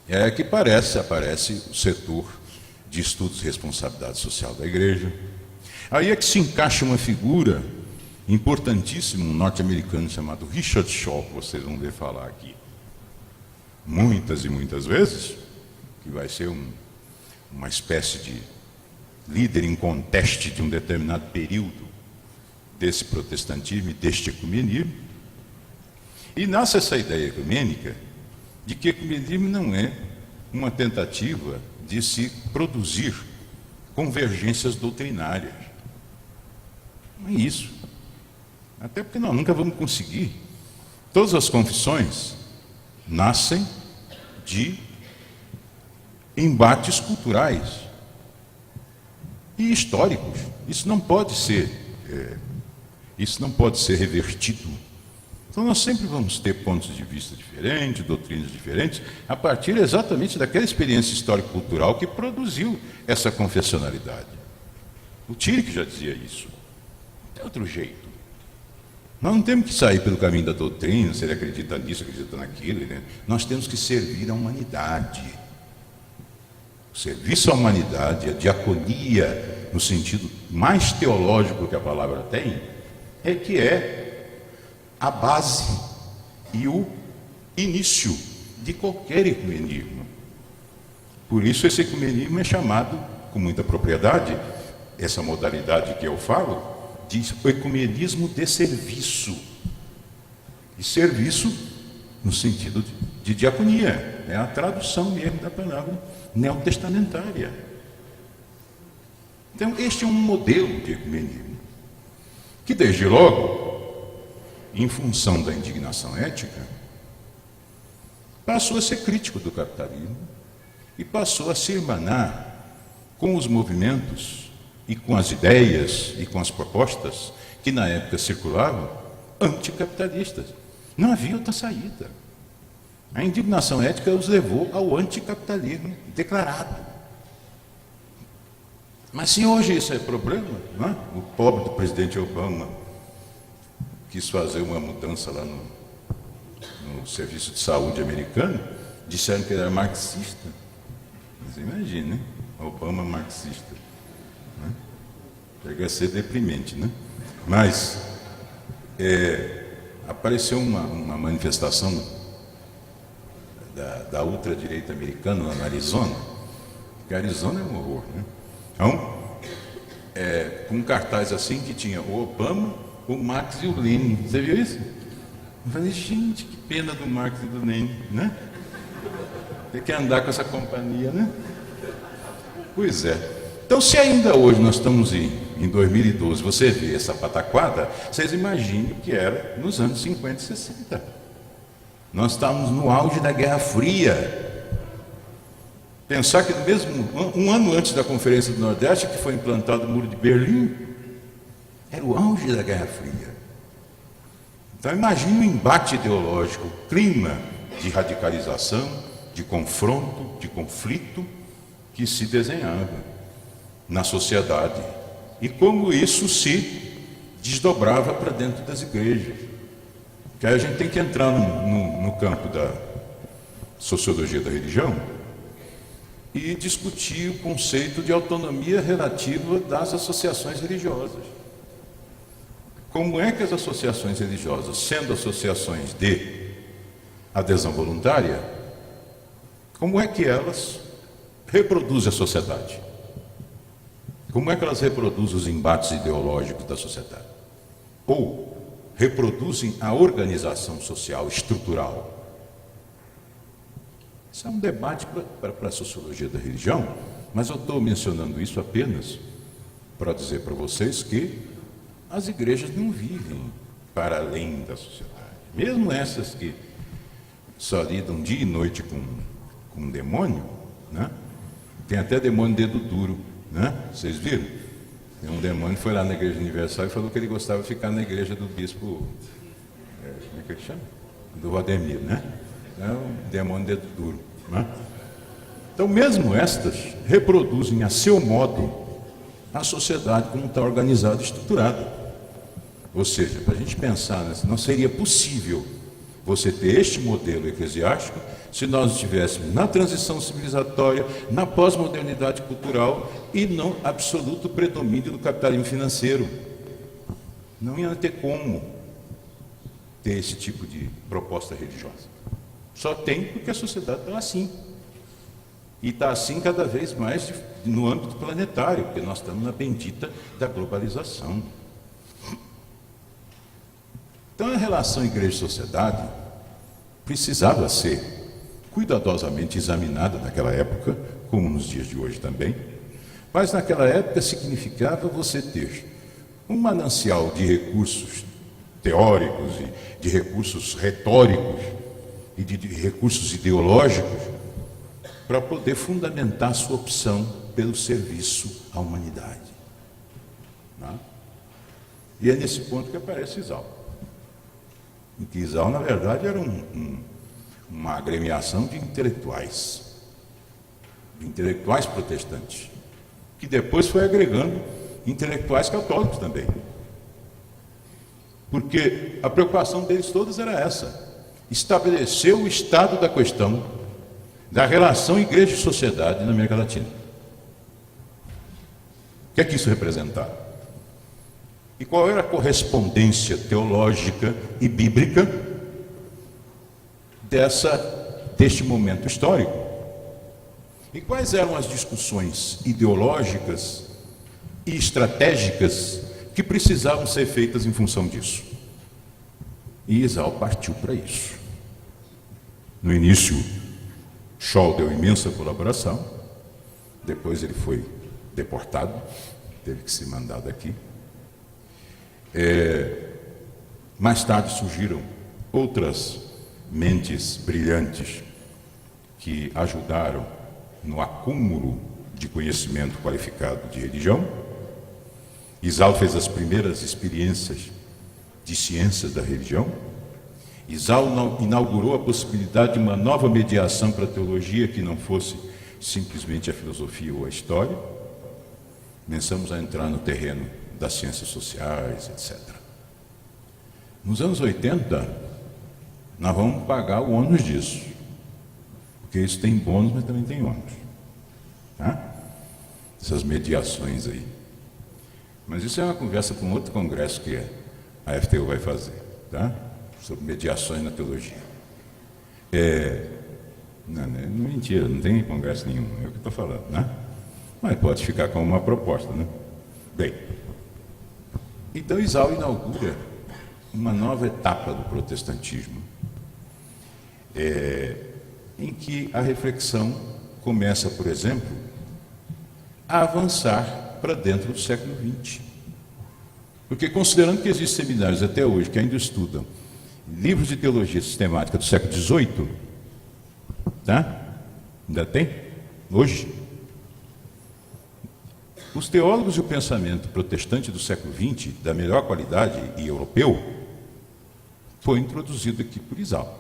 É que aparece o setor de estudos de responsabilidade social da igreja. Aí é que se encaixa uma figura importantíssima, um norte-americano chamado Richard Shaw, que vocês vão ver falar aqui muitas e muitas vezes, que vai ser uma espécie de líder em conteste de um determinado período desse protestantismo e deste ecumenismo. E nasce essa ideia ecumênica de que ecumenismo não é uma tentativa de se produzir convergências doutrinárias. Não é isso. Até porque nós nunca vamos conseguir. Todas as confissões nascem de embates culturais e históricos. Isso não pode ser revertido Então nós sempre vamos ter pontos de vista diferentes, doutrinas diferentes, a partir exatamente daquela experiência histórico-cultural que produziu essa confessionalidade. O Tillich já dizia isso. Não tem outro jeito. Nós não temos que sair pelo caminho da doutrina, se ele acredita nisso, acredita naquilo. Né? Nós temos que servir a humanidade. O serviço à humanidade, a diaconia, no sentido mais teológico que a palavra tem, é que é a base e o início de qualquer ecumenismo. Por isso esse ecumenismo é chamado, com muita propriedade, essa modalidade que eu falo, de ecumenismo de serviço. E serviço no sentido de diaconia, é a tradução mesmo da palavra neotestamentária. Então este é um modelo de ecumenismo, que desde logo, em função da indignação ética, passou a ser crítico do capitalismo e passou a se irmanar com os movimentos e com as ideias e com as propostas que na época circulavam anticapitalistas. Não havia outra saída. A indignação ética os levou ao anticapitalismo declarado. Mas se hoje isso é problema, não é? O pobre do presidente Obama quis fazer uma mudança lá no serviço de saúde americano, disseram que ele era marxista. Você imagina, né? Obama marxista. Né? Chega a ser deprimente, né? Mas apareceu uma manifestação da ultradireita americana lá na Arizona, que a Arizona é um horror, né? Então, com um cartaz assim que tinha o Obama, o Marx e o Lenin. Você viu isso? Eu falei, gente, que pena do Marx e do Lenin, né? Tem que andar com essa companhia, né? Pois é. Então, se ainda hoje nós estamos em 2012, você vê essa pataquada, vocês imaginem o que era nos anos 50 e 60. Nós estávamos no auge da Guerra Fria. Pensar que mesmo um ano antes da Conferência do Nordeste, que foi implantado o Muro de Berlim, era o auge da Guerra Fria. Então imagine o embate ideológico, o clima de radicalização, de confronto, de conflito que se desenhava na sociedade e como isso se desdobrava para dentro das igrejas. Que aí a gente tem que entrar no campo da sociologia da religião e discutir o conceito de autonomia relativa das associações religiosas. Como é que as associações religiosas, sendo associações de adesão voluntária, como é que elas reproduzem a sociedade? Como é que elas reproduzem os embates ideológicos da sociedade? Ou reproduzem a organização social estrutural? Isso é um debate para a sociologia da religião, mas eu estou mencionando isso apenas para dizer para vocês que as igrejas não vivem para além da sociedade. Mesmo essas que só lidam dia e noite com um demônio, né? Tem até demônio dedo duro, né? Vocês viram? Tem um demônio que foi lá na Igreja Universal e falou que ele gostava de ficar na igreja do bispo, como é que ele chama? Do Valdemiro, né? É um demônio dedo duro, né? Então, mesmo estas reproduzem a seu modo a sociedade como está organizada e estruturada. Ou seja, para a gente pensar, não seria possível você ter este modelo eclesiástico se nós estivéssemos na transição civilizatória, na pós-modernidade cultural e no absoluto predomínio do capitalismo financeiro. Não ia ter como ter esse tipo de proposta religiosa. Só tem porque a sociedade está assim. E está assim cada vez mais no âmbito planetário, porque nós estamos na bendita da globalização. Então a relação igreja-sociedade precisava ser cuidadosamente examinada naquela época, como nos dias de hoje também, mas naquela época significava você ter um manancial de recursos teóricos, e de recursos retóricos e de recursos ideológicos para poder fundamentar sua opção pelo serviço à humanidade. Não? E é nesse ponto que aparece Exalco. em que Isao, na verdade, era uma agremiação de intelectuais protestantes, que depois foi agregando intelectuais católicos também. Porque a preocupação deles todas era essa: estabelecer o estado da questão da relação igreja e sociedade na América Latina. O que é que isso representava? E qual era a correspondência teológica e bíblica deste momento histórico? E quais eram as discussões ideológicas e estratégicas que precisavam ser feitas em função disso? E Isao partiu para isso. No início, Scholl deu imensa colaboração, depois ele foi deportado, teve que ser mandado aqui. Mais tarde surgiram outras mentes brilhantes que ajudaram no acúmulo de conhecimento qualificado de religião. Isao fez as primeiras experiências de ciências da religião. Isao inaugurou a possibilidade de uma nova mediação para a teologia que não fosse simplesmente a filosofia ou a história. Começamos a entrar no terreno das ciências sociais, etc. Nos anos 80, nós vamos pagar o ônus disso, porque isso tem bônus, mas também tem ônus, tá? Essas mediações aí. Mas isso é uma conversa para um outro congresso que a FTU vai fazer, tá? Sobre mediações na teologia. Não, mentira, não tem congresso nenhum, é o que eu estou falando, né? Mas pode ficar como uma proposta, né? Bem, então Isao inaugura uma nova etapa do protestantismo, em que a reflexão começa, por exemplo, a avançar para dentro do século XX. Porque, considerando que existem seminários até hoje que ainda estudam livros de teologia sistemática do século XVIII, tá? Ainda tem? Hoje? Os teólogos e o pensamento protestante do século XX, da melhor qualidade e europeu, foi introduzido aqui por Isao.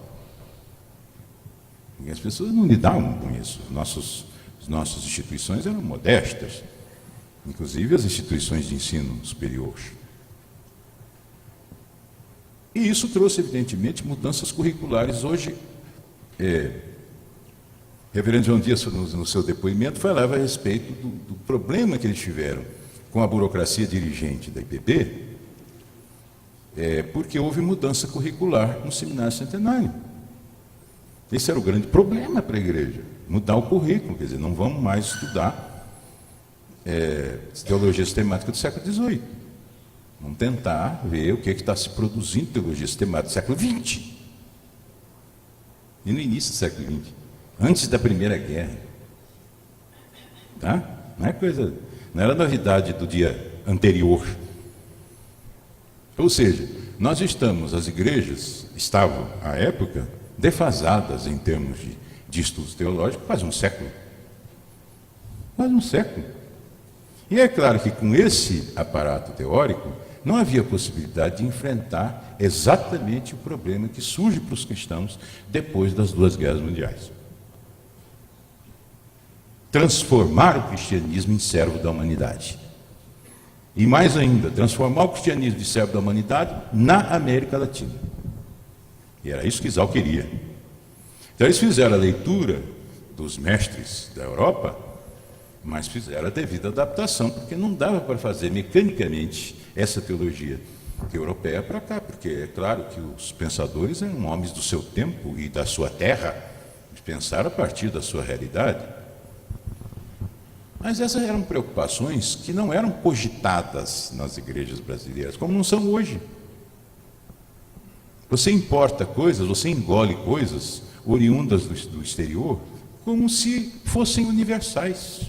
E as pessoas não lidavam com isso. As nossas instituições eram modestas, inclusive as instituições de ensino superior. E isso trouxe, evidentemente, mudanças curriculares. Hoje, Reverendo João Dias, no seu depoimento, falava a respeito do problema que eles tiveram com a burocracia dirigente da IPB, porque houve mudança curricular no Seminário Centenário. Esse era o grande problema para a igreja, mudar o currículo, quer dizer, não vamos mais estudar teologia sistemática do século XVIII. Vamos tentar ver o que está se produzindo em teologia sistemática do século XX. E no início do século XX, antes da Primeira Guerra. Tá? Não era novidade do dia anterior. Ou seja, as igrejas estavam, à época, defasadas em termos de estudos teológicos quase um século. Quase um século. E é claro que com esse aparato teórico, não havia possibilidade de enfrentar exatamente o problema que surge para os cristãos depois das duas guerras mundiais. Transformar o cristianismo em servo da humanidade. E mais ainda, transformar o cristianismo de servo da humanidade na América Latina. E era isso que Isao queria. Então eles fizeram a leitura dos mestres da Europa, mas fizeram a devida adaptação, porque não dava para fazer mecanicamente essa teologia europeia para cá, porque é claro que os pensadores eram homens do seu tempo e da sua terra, eles pensaram a partir da sua realidade. Mas essas eram preocupações que não eram cogitadas nas igrejas brasileiras, como não são hoje. Você importa coisas, você engole coisas oriundas do exterior, como se fossem universais.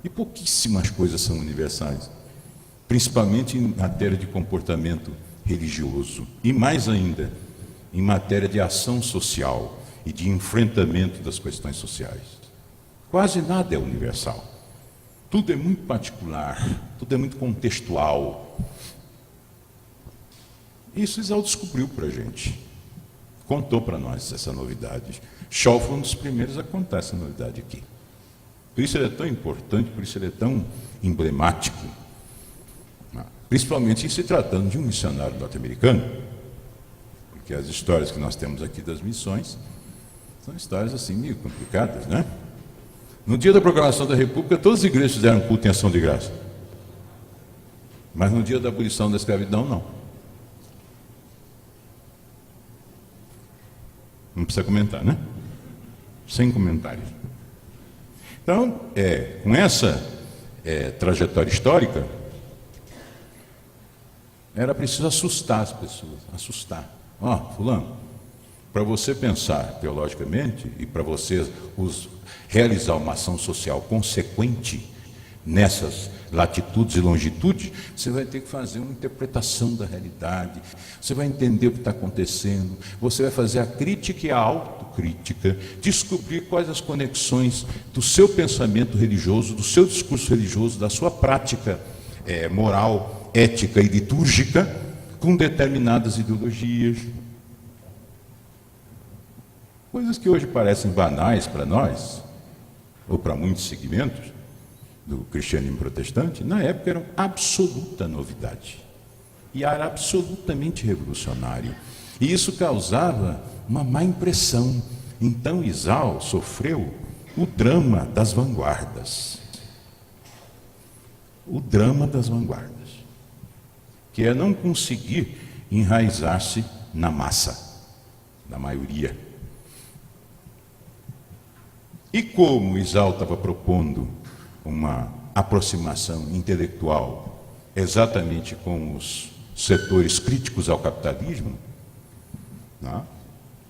E pouquíssimas coisas são universais, principalmente em matéria de comportamento religioso, e mais ainda, em matéria de ação social e de enfrentamento das questões sociais. Quase nada é universal. Tudo é muito particular, tudo é muito contextual. Isso Isao descobriu para a gente, contou para nós essa novidade. Shaw foi um dos primeiros a contar essa novidade aqui. Por isso ele é tão importante, por isso ele é tão emblemático, principalmente em se tratando de um missionário norte-americano, porque as histórias que nós temos aqui das missões são histórias assim meio complicadas, né? No dia da proclamação da República, todas as igrejas fizeram culto em ação de graça, mas no dia da abolição da escravidão, não. Não precisa comentar, né? Sem comentários. Então, com essa trajetória histórica, era preciso assustar as pessoas, assustar. Fulano, para você pensar teologicamente e para você realizar uma ação social consequente nessas latitudes e longitudes, você vai ter que fazer uma interpretação da realidade, você vai entender o que está acontecendo, você vai fazer a crítica e a autocrítica, descobrir quais as conexões do seu pensamento religioso, do seu discurso religioso, da sua prática moral, ética e litúrgica com determinadas ideologias. Coisas que hoje parecem banais para nós, ou para muitos segmentos do cristianismo protestante, na época eram absoluta novidade. E era absolutamente revolucionário. E isso causava uma má impressão. Então Isao sofreu o drama das vanguardas. O drama das vanguardas. Que é não conseguir enraizar-se na massa, na maioria. E como Isao estava propondo uma aproximação intelectual exatamente com os setores críticos ao capitalismo,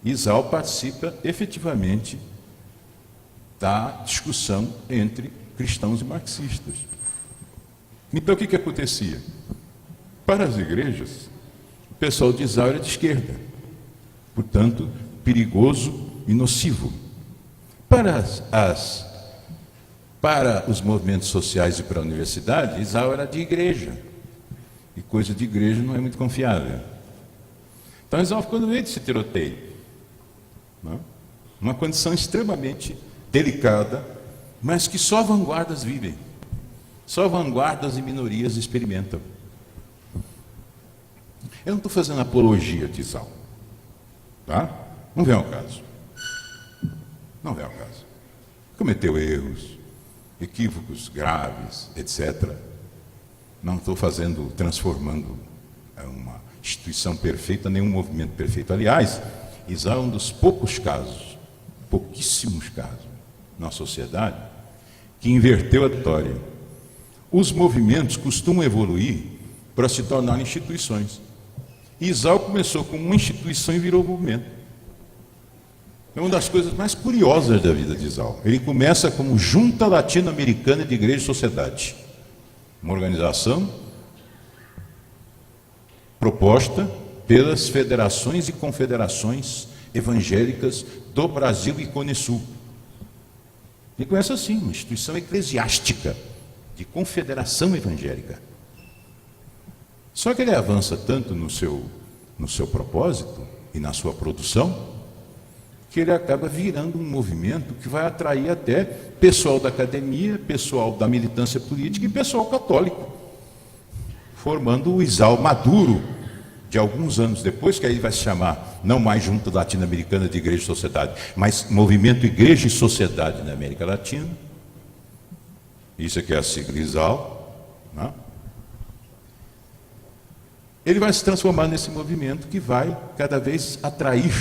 Isao participa efetivamente da discussão entre cristãos e marxistas. Então o que acontecia? Para as igrejas, o pessoal de Isao era de esquerda, portanto, perigoso e nocivo. Para os movimentos sociais e para a universidade, Isao era de igreja. E coisa de igreja não é muito confiável. Então Isao ficou no meio desse tiroteio. Uma condição extremamente delicada, mas que só vanguardas vivem. Só vanguardas e minorias experimentam. Eu não estou fazendo apologia de Isao. Tá? Não vem ao caso. Não vem ao caso. Cometeu erros, equívocos graves, etc. Não estou transformando uma instituição perfeita, nenhum movimento perfeito. Aliás, Isao é um dos poucos casos, pouquíssimos casos, na sociedade, que inverteu a história. Os movimentos costumam evoluir para se tornar instituições. Isao começou como uma instituição e virou movimento. É uma das coisas mais curiosas da vida de Isao. Ele começa como Junta Latino-Americana de Igreja e Sociedade, uma organização proposta pelas federações e confederações evangélicas do Brasil e Cone Sul. Ele começa assim, uma instituição eclesiástica de confederação evangélica. Só que ele avança tanto no seu propósito e na sua produção, que ele acaba virando um movimento que vai atrair até pessoal da academia, pessoal da militância política e pessoal católico, formando o Isao maduro de alguns anos depois, que aí vai se chamar não mais Junta Latino-Americana de Igreja e Sociedade, mas Movimento Igreja e Sociedade na América Latina. Isso aqui é a sigla Isao, né? Ele vai se transformar nesse movimento que vai cada vez atrair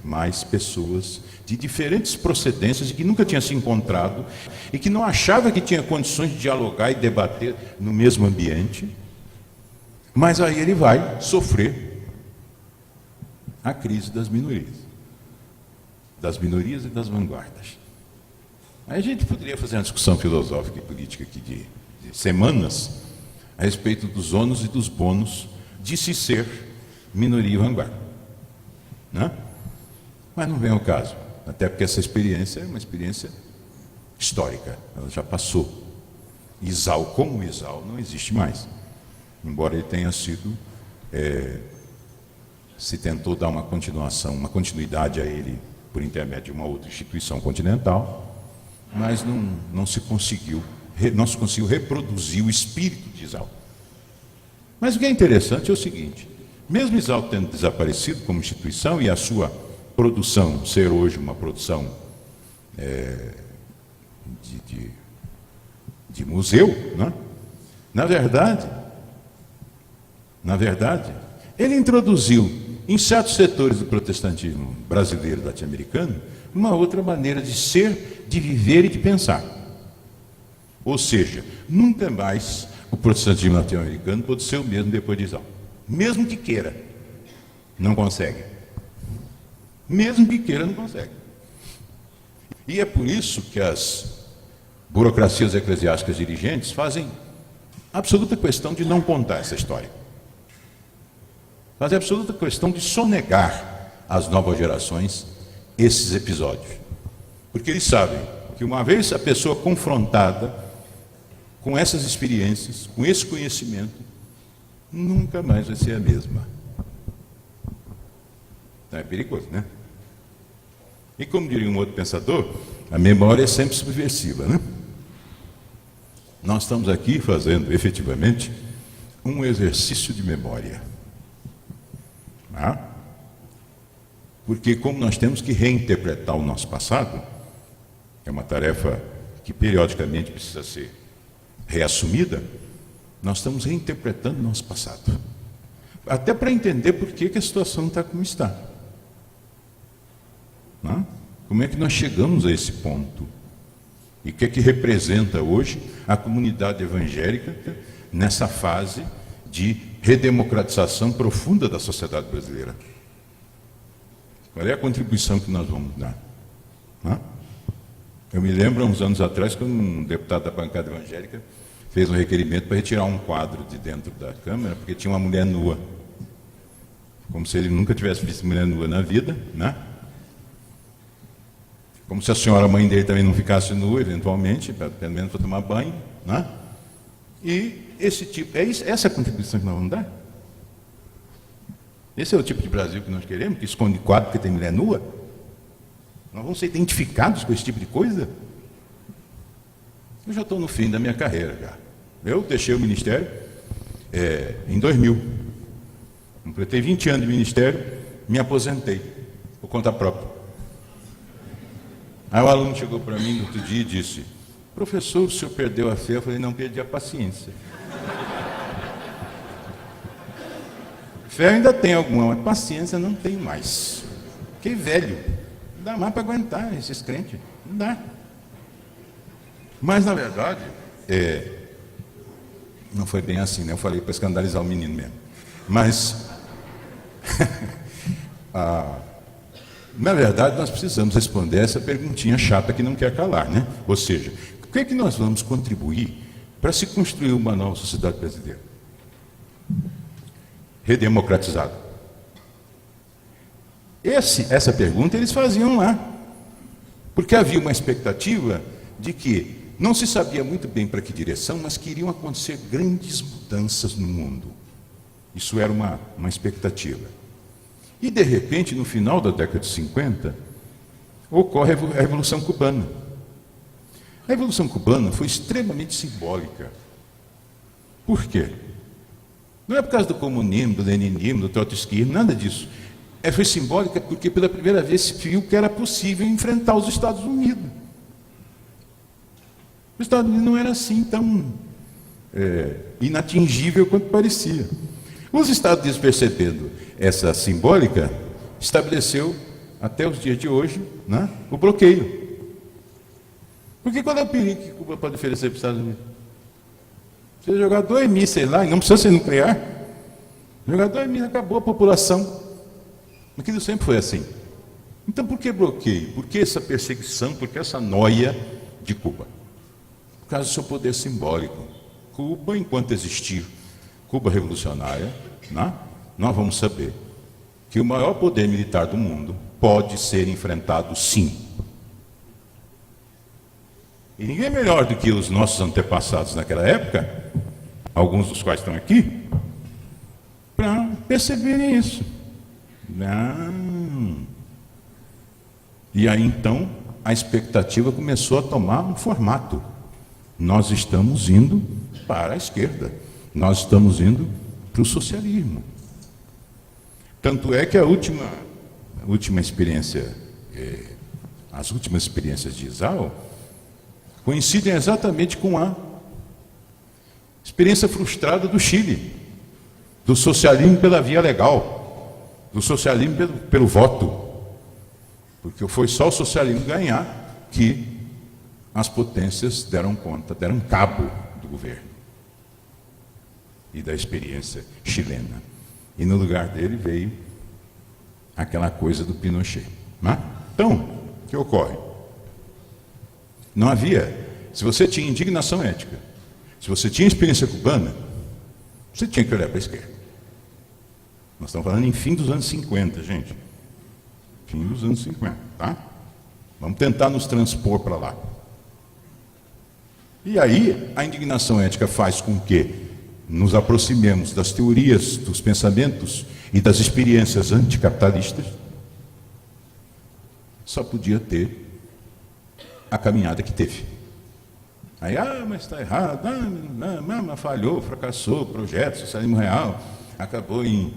mais pessoas de diferentes procedências e que nunca tinha se encontrado e que não achava que tinha condições de dialogar e debater no mesmo ambiente, mas aí ele vai sofrer a crise das minorias e das vanguardas. Aí a gente poderia fazer uma discussão filosófica e política aqui de semanas a respeito dos ônus e dos bônus de se ser minoria e vanguarda, né? Mas não vem ao caso, até porque essa experiência é uma experiência histórica, ela já passou. Isao, como Isao, não existe mais, embora ele tenha sido se tentou dar uma continuação, uma continuidade a ele por intermédio de uma outra instituição continental, mas não se conseguiu reproduzir o espírito de Exalc. Mas o que é interessante é o seguinte: mesmo Exalc tendo desaparecido como instituição e a sua produção ser hoje uma produção de museu, né? Na verdade, ele introduziu em certos setores do protestantismo brasileiro e latino-americano uma outra maneira de ser, de viver e de pensar. Ou seja, nunca mais o protestantismo latino-americano pode ser o mesmo depois de Exalc. Mesmo que queira, não consegue. Mesmo que queira, não consegue. E é por isso que as burocracias eclesiásticas dirigentes fazem absoluta questão de não contar essa história. Fazem absoluta questão de sonegar às novas gerações esses episódios. Porque eles sabem que uma vez a pessoa confrontada com essas experiências, com esse conhecimento, nunca mais vai ser a mesma. Então é perigoso, né? E como diria um outro pensador, a memória é sempre subversiva, né? Nós estamos aqui fazendo, efetivamente, um exercício de memória. Porque como nós temos que reinterpretar o nosso passado, é uma tarefa que periodicamente precisa ser reassumida, nós estamos reinterpretando o nosso passado. Até para entender por que a situação está como está. Como é que nós chegamos a esse ponto? E o que é que representa hoje a comunidade evangélica nessa fase de redemocratização profunda da sociedade brasileira? Qual é a contribuição que nós vamos dar? Eu me lembro, há uns anos atrás, quando um deputado da bancada evangélica fez um requerimento para retirar um quadro de dentro da Câmara, porque tinha uma mulher nua. Como se ele nunca tivesse visto mulher nua na vida, né? Como se a senhora mãe dele também não ficasse nua, eventualmente, pelo menos para tomar banho, né? E esse tipo, essa é a contribuição que nós vamos dar? Esse é o tipo de Brasil que nós queremos, que esconde quadro porque tem mulher nua? Nós vamos ser identificados com esse tipo de coisa? Eu já estou no fim da minha carreira, já. Eu deixei o ministério em 2000. Completei 20 anos de ministério, me aposentei, por conta própria. Aí o aluno chegou para mim no outro dia e disse: professor, o senhor perdeu a fé? Eu falei: não, perdi a paciência. Fé eu ainda tem alguma, mas paciência não tem mais. Fiquei velho, não dá mais para aguentar esses crentes, não dá. Mas na verdade, não foi bem assim, né? Eu falei para escandalizar o menino mesmo. Mas, na verdade, nós precisamos responder essa perguntinha chata que não quer calar, né? Ou seja, o que é que nós vamos contribuir para se construir uma nova sociedade brasileira? Redemocratizada. Essa pergunta eles faziam lá, porque havia uma expectativa de que não se sabia muito bem para que direção, mas que iriam acontecer grandes mudanças no mundo. Isso era uma expectativa. E, de repente, no final da década de 50, ocorre a Revolução Cubana. A Revolução Cubana foi extremamente simbólica. Por quê? Não é por causa do comunismo, do leninismo, do trotskismo, nada disso. Foi simbólica porque, pela primeira vez, se viu que era possível enfrentar os Estados Unidos. Os Estados Unidos não era assim tão inatingível quanto parecia. Os Estados Unidos, percebendo essa simbólica, estabeleceu, até os dias de hoje, né, o bloqueio. Porque qual é o perigo que Cuba pode oferecer para os Estados Unidos? Você jogar 2 mísseis lá, e não precisa ser nuclear, jogar 2 mísseis, acabou a população. Aquilo sempre foi assim. Então, por que bloqueio? Por que essa perseguição? Por que essa noia de Cuba? Por causa do seu poder simbólico. Cuba, enquanto existir Cuba revolucionária, né, nós vamos saber que o maior poder militar do mundo pode ser enfrentado, sim. E ninguém melhor do que os nossos antepassados naquela época, alguns dos quais estão aqui, para perceberem isso. Não. E aí então a expectativa começou a tomar um formato. Nós estamos indo para a esquerda, nós estamos indo para o socialismo. Tanto é que a última experiência, as últimas experiências de Isao coincidem exatamente com a experiência frustrada do Chile, do socialismo pela via legal, do socialismo pelo voto. Porque foi só o socialismo ganhar que as potências deram conta, deram cabo do governo e da experiência chilena. E no lugar dele veio aquela coisa do Pinochet. Né? Então, o que ocorre? Não havia. Se você tinha indignação ética, se você tinha experiência cubana, você tinha que olhar para a esquerda. Nós estamos falando em fim dos anos 50, gente. Fim dos anos 50, tá? Vamos tentar nos transpor para lá. E aí, a indignação ética faz com que nos aproximemos das teorias, dos pensamentos e das experiências anticapitalistas. Só podia ter a caminhada que teve. Aí, mas está errado, mas falhou, fracassou, projeto, socialismo real, acabou em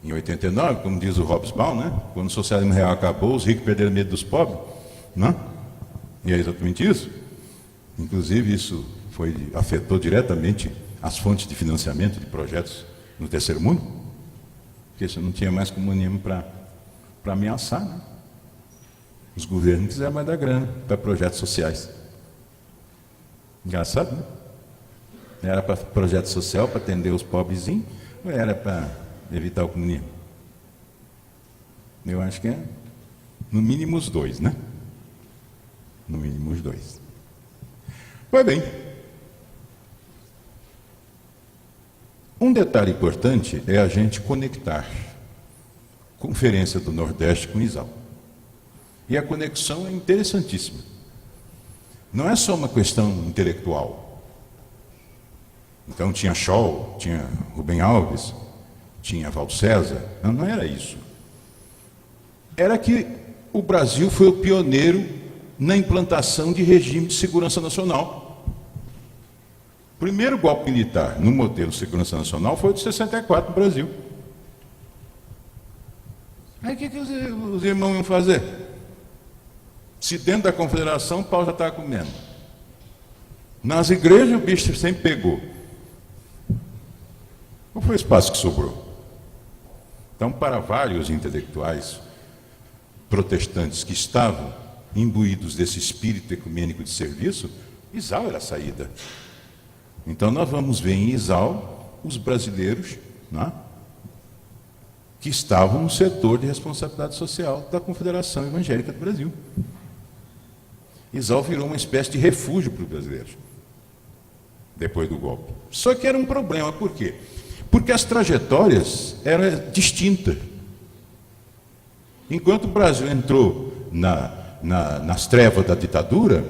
89, como diz o Hobsbawm, né? Quando o socialismo real acabou, os ricos perderam medo dos pobres, né? E é exatamente isso. Inclusive, isso afetou diretamente as fontes de financiamento de projetos no terceiro mundo, porque você não tinha mais comunismo para ameaçar, né? Os governos não quiseram mais dar grana para projetos sociais. Engraçado, né? Era para projeto social, para atender os pobrezinhos, ou era para evitar o comunismo? Eu acho que é no mínimo os dois, né? No mínimo os dois. Pois bem, um detalhe importante é a gente conectar Conferência do Nordeste com Isao. E a conexão é interessantíssima. Não é só uma questão intelectual. Então tinha Scholl, tinha Rubem Alves, tinha Valdo César. Não era isso. Era que o Brasil foi o pioneiro na implantação de regime de segurança nacional. O primeiro golpe militar no modelo de segurança nacional foi o de 64 no Brasil. Aí o que os irmãos iam fazer? Se dentro da confederação o pau já estava comendo. Nas igrejas o bicho sempre pegou. Qual foi o espaço que sobrou? Então, para vários intelectuais protestantes que estavam imbuídos desse espírito ecumênico de serviço, Isao era a saída. Então, nós vamos ver em Isao os brasileiros, né, que estavam no setor de responsabilidade social da Confederação Evangélica do Brasil. Isao virou uma espécie de refúgio para os brasileiros, depois do golpe. Só que era um problema, por quê? Porque as trajetórias eram distintas. Enquanto o Brasil entrou nas trevas da ditadura,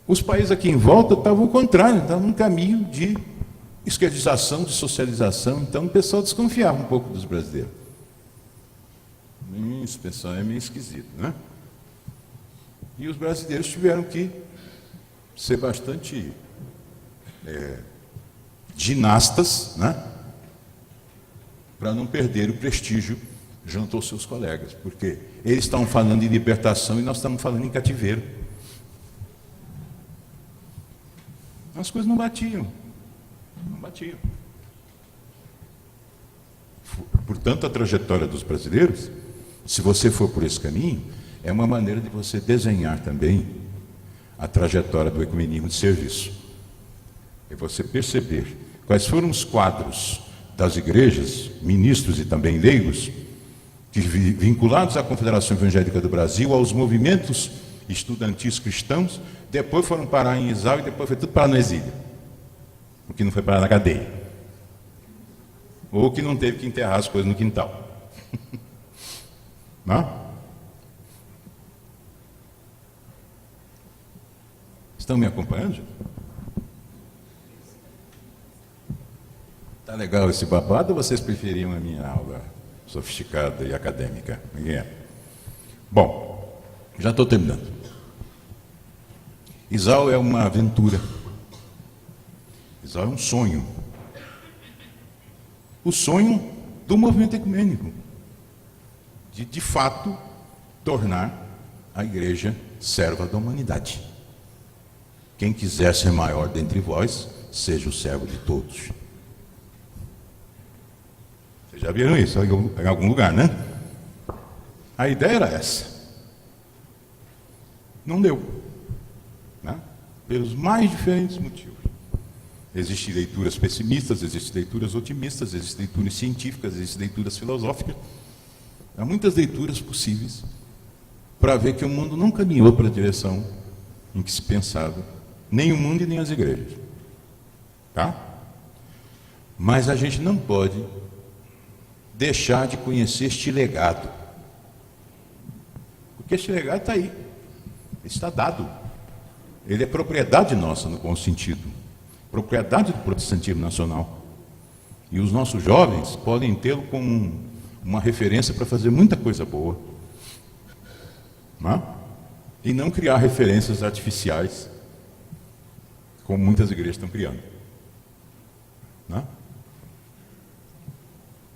os países aqui em volta estavam ao contrário, estavam num caminho de esquerdização, de socialização. Então o pessoal desconfiava um pouco dos brasileiros. Esse pessoal é meio esquisito, né? E os brasileiros tiveram que ser bastante ginastas, né? Para não perder o prestígio junto aos seus colegas, porque eles estavam falando de libertação e nós estamos falando em cativeiro. As coisas não batiam. Não batiam. Portanto, a trajetória dos brasileiros, se você for por esse caminho, é uma maneira de você desenhar também a trajetória do ecumenismo de serviço. É você perceber quais foram os quadros das igrejas, ministros e também leigos, que vinculados à Confederação Evangélica do Brasil, aos movimentos estudantis cristãos, depois foram parar em Isao e depois foi tudo parar no exílio. O que não foi parar na cadeia. Ou que não teve que enterrar as coisas no quintal. Não? Estão me acompanhando? Está Tá legal esse babado ou vocês preferiam a minha aula sofisticada e acadêmica? Bom, já estou terminando. ISAL é uma aventura. ISAL é um sonho. O sonho do movimento ecumênico. De fato, tornar a igreja serva da humanidade. Quem quiser ser maior dentre vós, seja o servo de todos. Vocês já viram isso em algum lugar, né? A ideia era essa. Não deu, né? Pelos mais diferentes motivos. Existem leituras pessimistas, existem leituras otimistas, existem leituras científicas, existem leituras filosóficas. Há muitas leituras possíveis para ver que o mundo não caminhou para a direção em que se pensava, nem o mundo e nem as igrejas. Tá? Mas a gente não pode deixar de conhecer este legado. Porque este legado está aí. Ele está dado. Ele é propriedade nossa, no bom sentido. Propriedade do protestantismo nacional. E os nossos jovens podem tê-lo como uma referência para fazer muita coisa boa. Não é? E não criar referências artificiais, como muitas igrejas estão criando. Não é?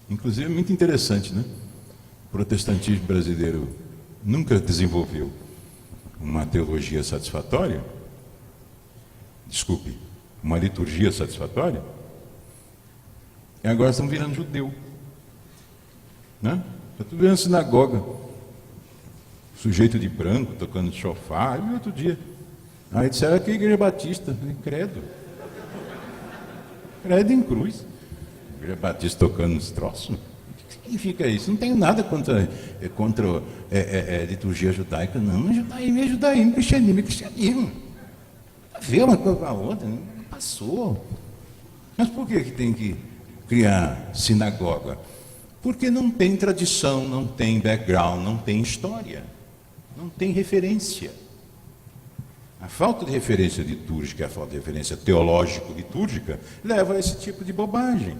Inclusive é muito interessante, né? O protestantismo brasileiro nunca desenvolveu uma teologia satisfatória, uma liturgia satisfatória, e agora estão virando judeu. Né? Eu estou vendo sinagoga, sujeito de branco tocando chofar, e outro dia. Aí disseram que é a igreja batista. Eu falei, credo. Credo em cruz. Igreja batista tocando os troços. O que significa isso? Não tenho nada contra liturgia judaica, não. Judaísmo é judaísmo, cristianismo é cristianismo. A ver uma coisa com a outra, não passou. Mas por que tem que criar sinagoga? Porque não tem tradição, não tem background, não tem história, não tem referência. A falta de referência litúrgica, a falta de referência teológico-litúrgica, leva a esse tipo de bobagem.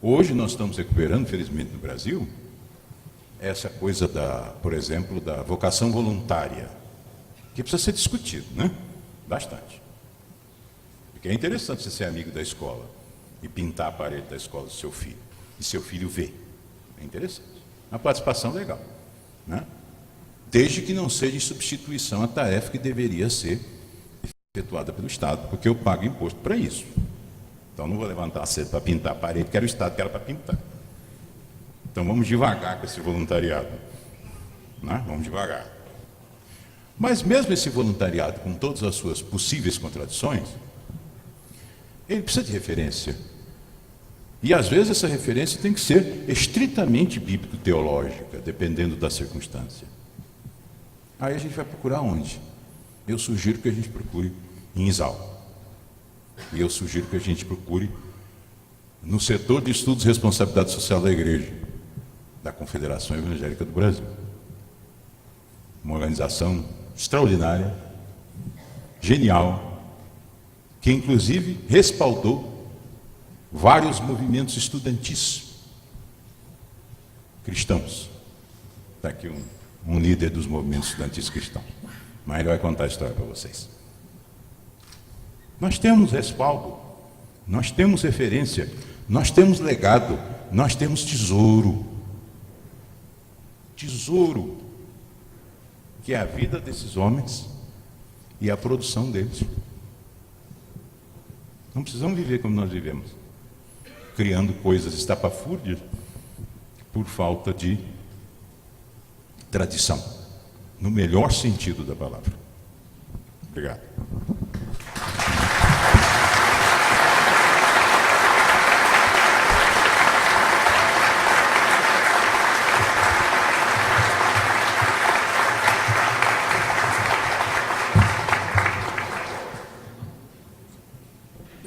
Hoje nós estamos recuperando, felizmente no Brasil, essa coisa por exemplo, da vocação voluntária, que precisa ser discutido, né? Bastante. Porque é interessante você ser amigo da escola e pintar a parede da escola do seu filho, e seu filho vê. É interessante. Uma participação legal, né? Desde que não seja em substituição à tarefa que deveria ser efetuada pelo Estado, porque eu pago imposto para isso. Então não vou levantar cedo para pintar a parede, que era o Estado que era para pintar. Então vamos devagar com esse voluntariado, né? Vamos devagar. Mas mesmo esse voluntariado, com todas as suas possíveis contradições, ele precisa de referência. E às vezes essa referência tem que ser estritamente bíblico-teológica, dependendo da circunstância. Aí a gente vai procurar onde? Eu sugiro que a gente procure em ISAL. E eu sugiro que a gente procure no setor de estudos de responsabilidade social da Igreja, da Confederação Evangélica do Brasil. Uma organização extraordinária, genial, que inclusive respaldou vários movimentos estudantis cristãos. Está aqui um líder dos movimentos estudantis cristãos, mas ele vai contar a história para vocês. Nós temos respaldo, nós temos referência, nós temos legado, nós temos tesouro. Tesouro, que é a vida desses homens e a produção deles. Não precisamos viver como nós vivemos, criando coisas estapafúrdias por falta de tradição, no melhor sentido da palavra. Obrigado.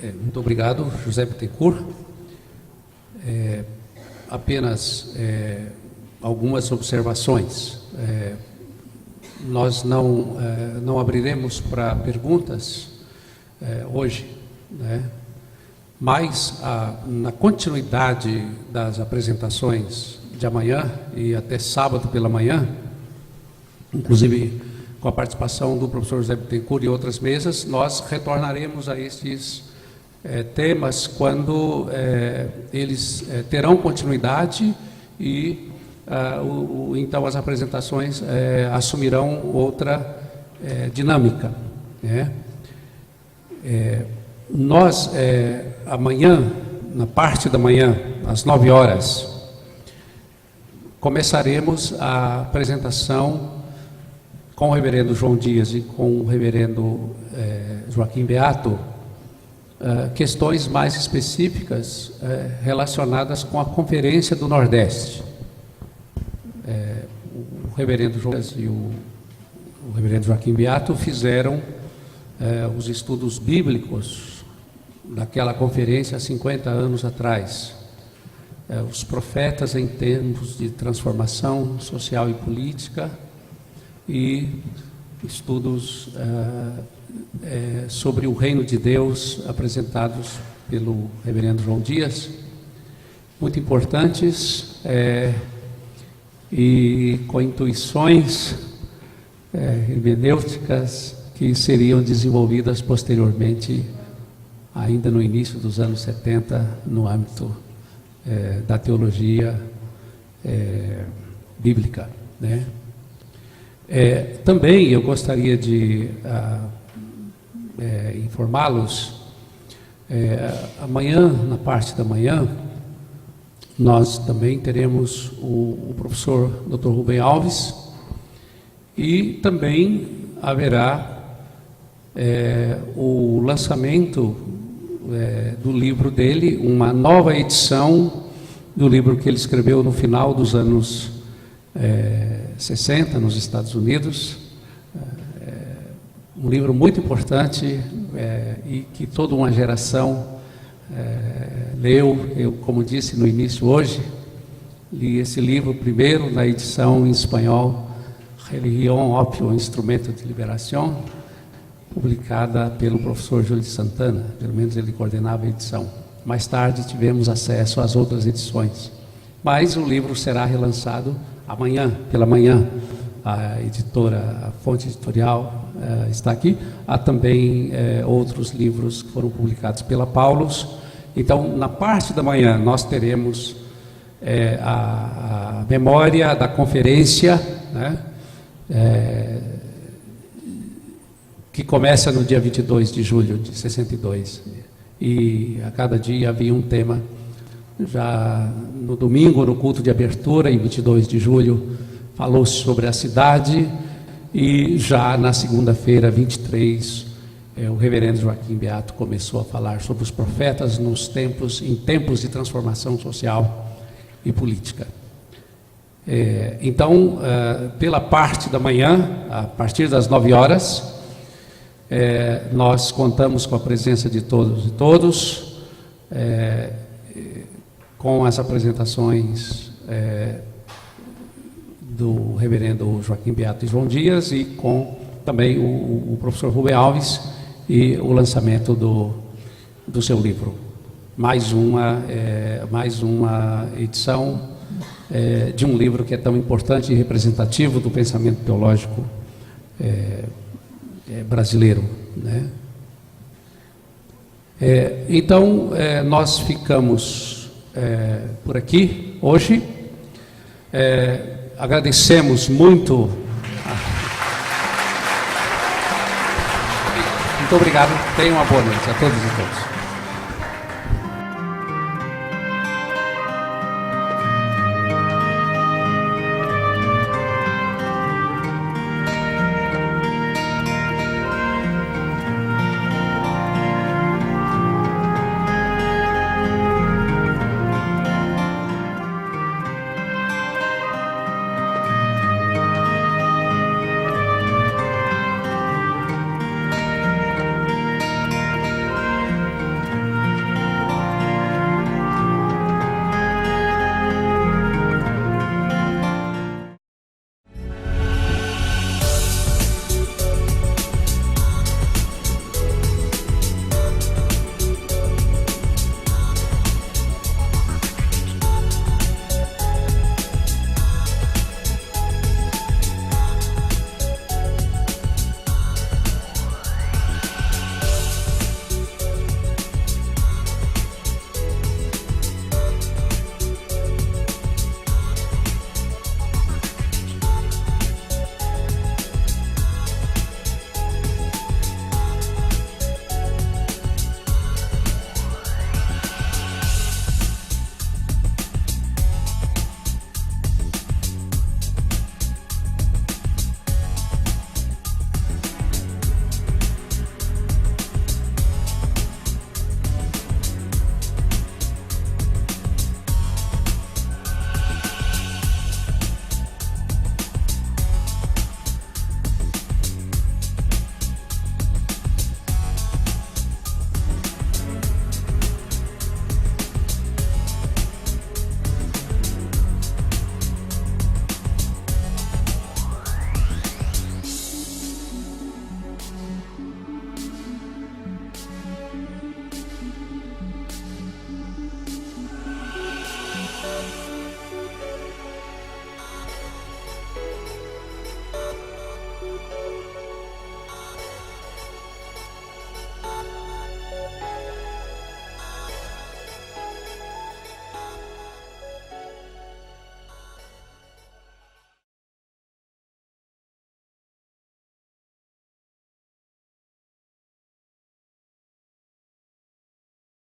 Muito obrigado, José Bittencourt. Apenas algumas observações. Nós não abriremos para perguntas hoje, né? Mas, na continuidade das apresentações de amanhã e até sábado pela manhã, inclusive com a participação do professor José Bittencourt e outras mesas, nós retornaremos a esses temas quando eles terão continuidade e então as apresentações assumirão outra dinâmica, né? Nós, amanhã, na parte da manhã, às 9 horas, começaremos a apresentação com o reverendo João Dias e com o reverendo Joaquim Beato, questões mais específicas relacionadas com a Conferência do Nordeste. O reverendo João Dias e o reverendo Joaquim Beato fizeram os estudos bíblicos daquela conferência há 50 anos atrás. Os profetas em termos de transformação social e política, e estudos sobre o reino de Deus apresentados pelo reverendo João Dias, muito importantes e com intuições hermenêuticas que seriam desenvolvidas posteriormente, ainda no início dos anos 70, no âmbito da teologia bíblica, né? Também eu gostaria de informá-los, amanhã, na parte da manhã, nós também teremos o professor Dr. Rubem Alves, e também haverá o lançamento do livro dele, uma nova edição do livro que ele escreveu no final dos anos 60, nos Estados Unidos, um livro muito importante e que toda uma geração leu. Eu, como disse no início hoje, li esse livro primeiro na edição em espanhol, Religião, Ópio, Instrumento de Liberação, publicada pelo professor Júlio de Santana, pelo menos ele coordenava a edição. Mais tarde tivemos acesso às outras edições, mas o livro será relançado amanhã, pela manhã. A editora, a fonte editorial está aqui. Há também outros livros que foram publicados pela Paulus. Então, na parte da manhã, nós teremos a memória da conferência, né? Que começa no dia 22 de julho de 62, e a cada dia havia um tema. Já no domingo, no culto de abertura, em 22 de julho, falou-se sobre a cidade, e já na segunda-feira, 23, o reverendo Joaquim Beato começou a falar sobre os profetas em tempos de transformação social e política. Então, pela parte da manhã, a partir das 9 horas, nós contamos com a presença de todos e todos, com as apresentações do reverendo Joaquim Beato e João Dias, e com também o professor Rubem Alves, e o lançamento do seu livro. Mais uma edição de um livro que é tão importante e representativo do pensamento teológico brasileiro, né? Então, nós ficamos por aqui hoje. Agradecemos muito. Muito obrigado. Tenham uma boa noite a todos e todas.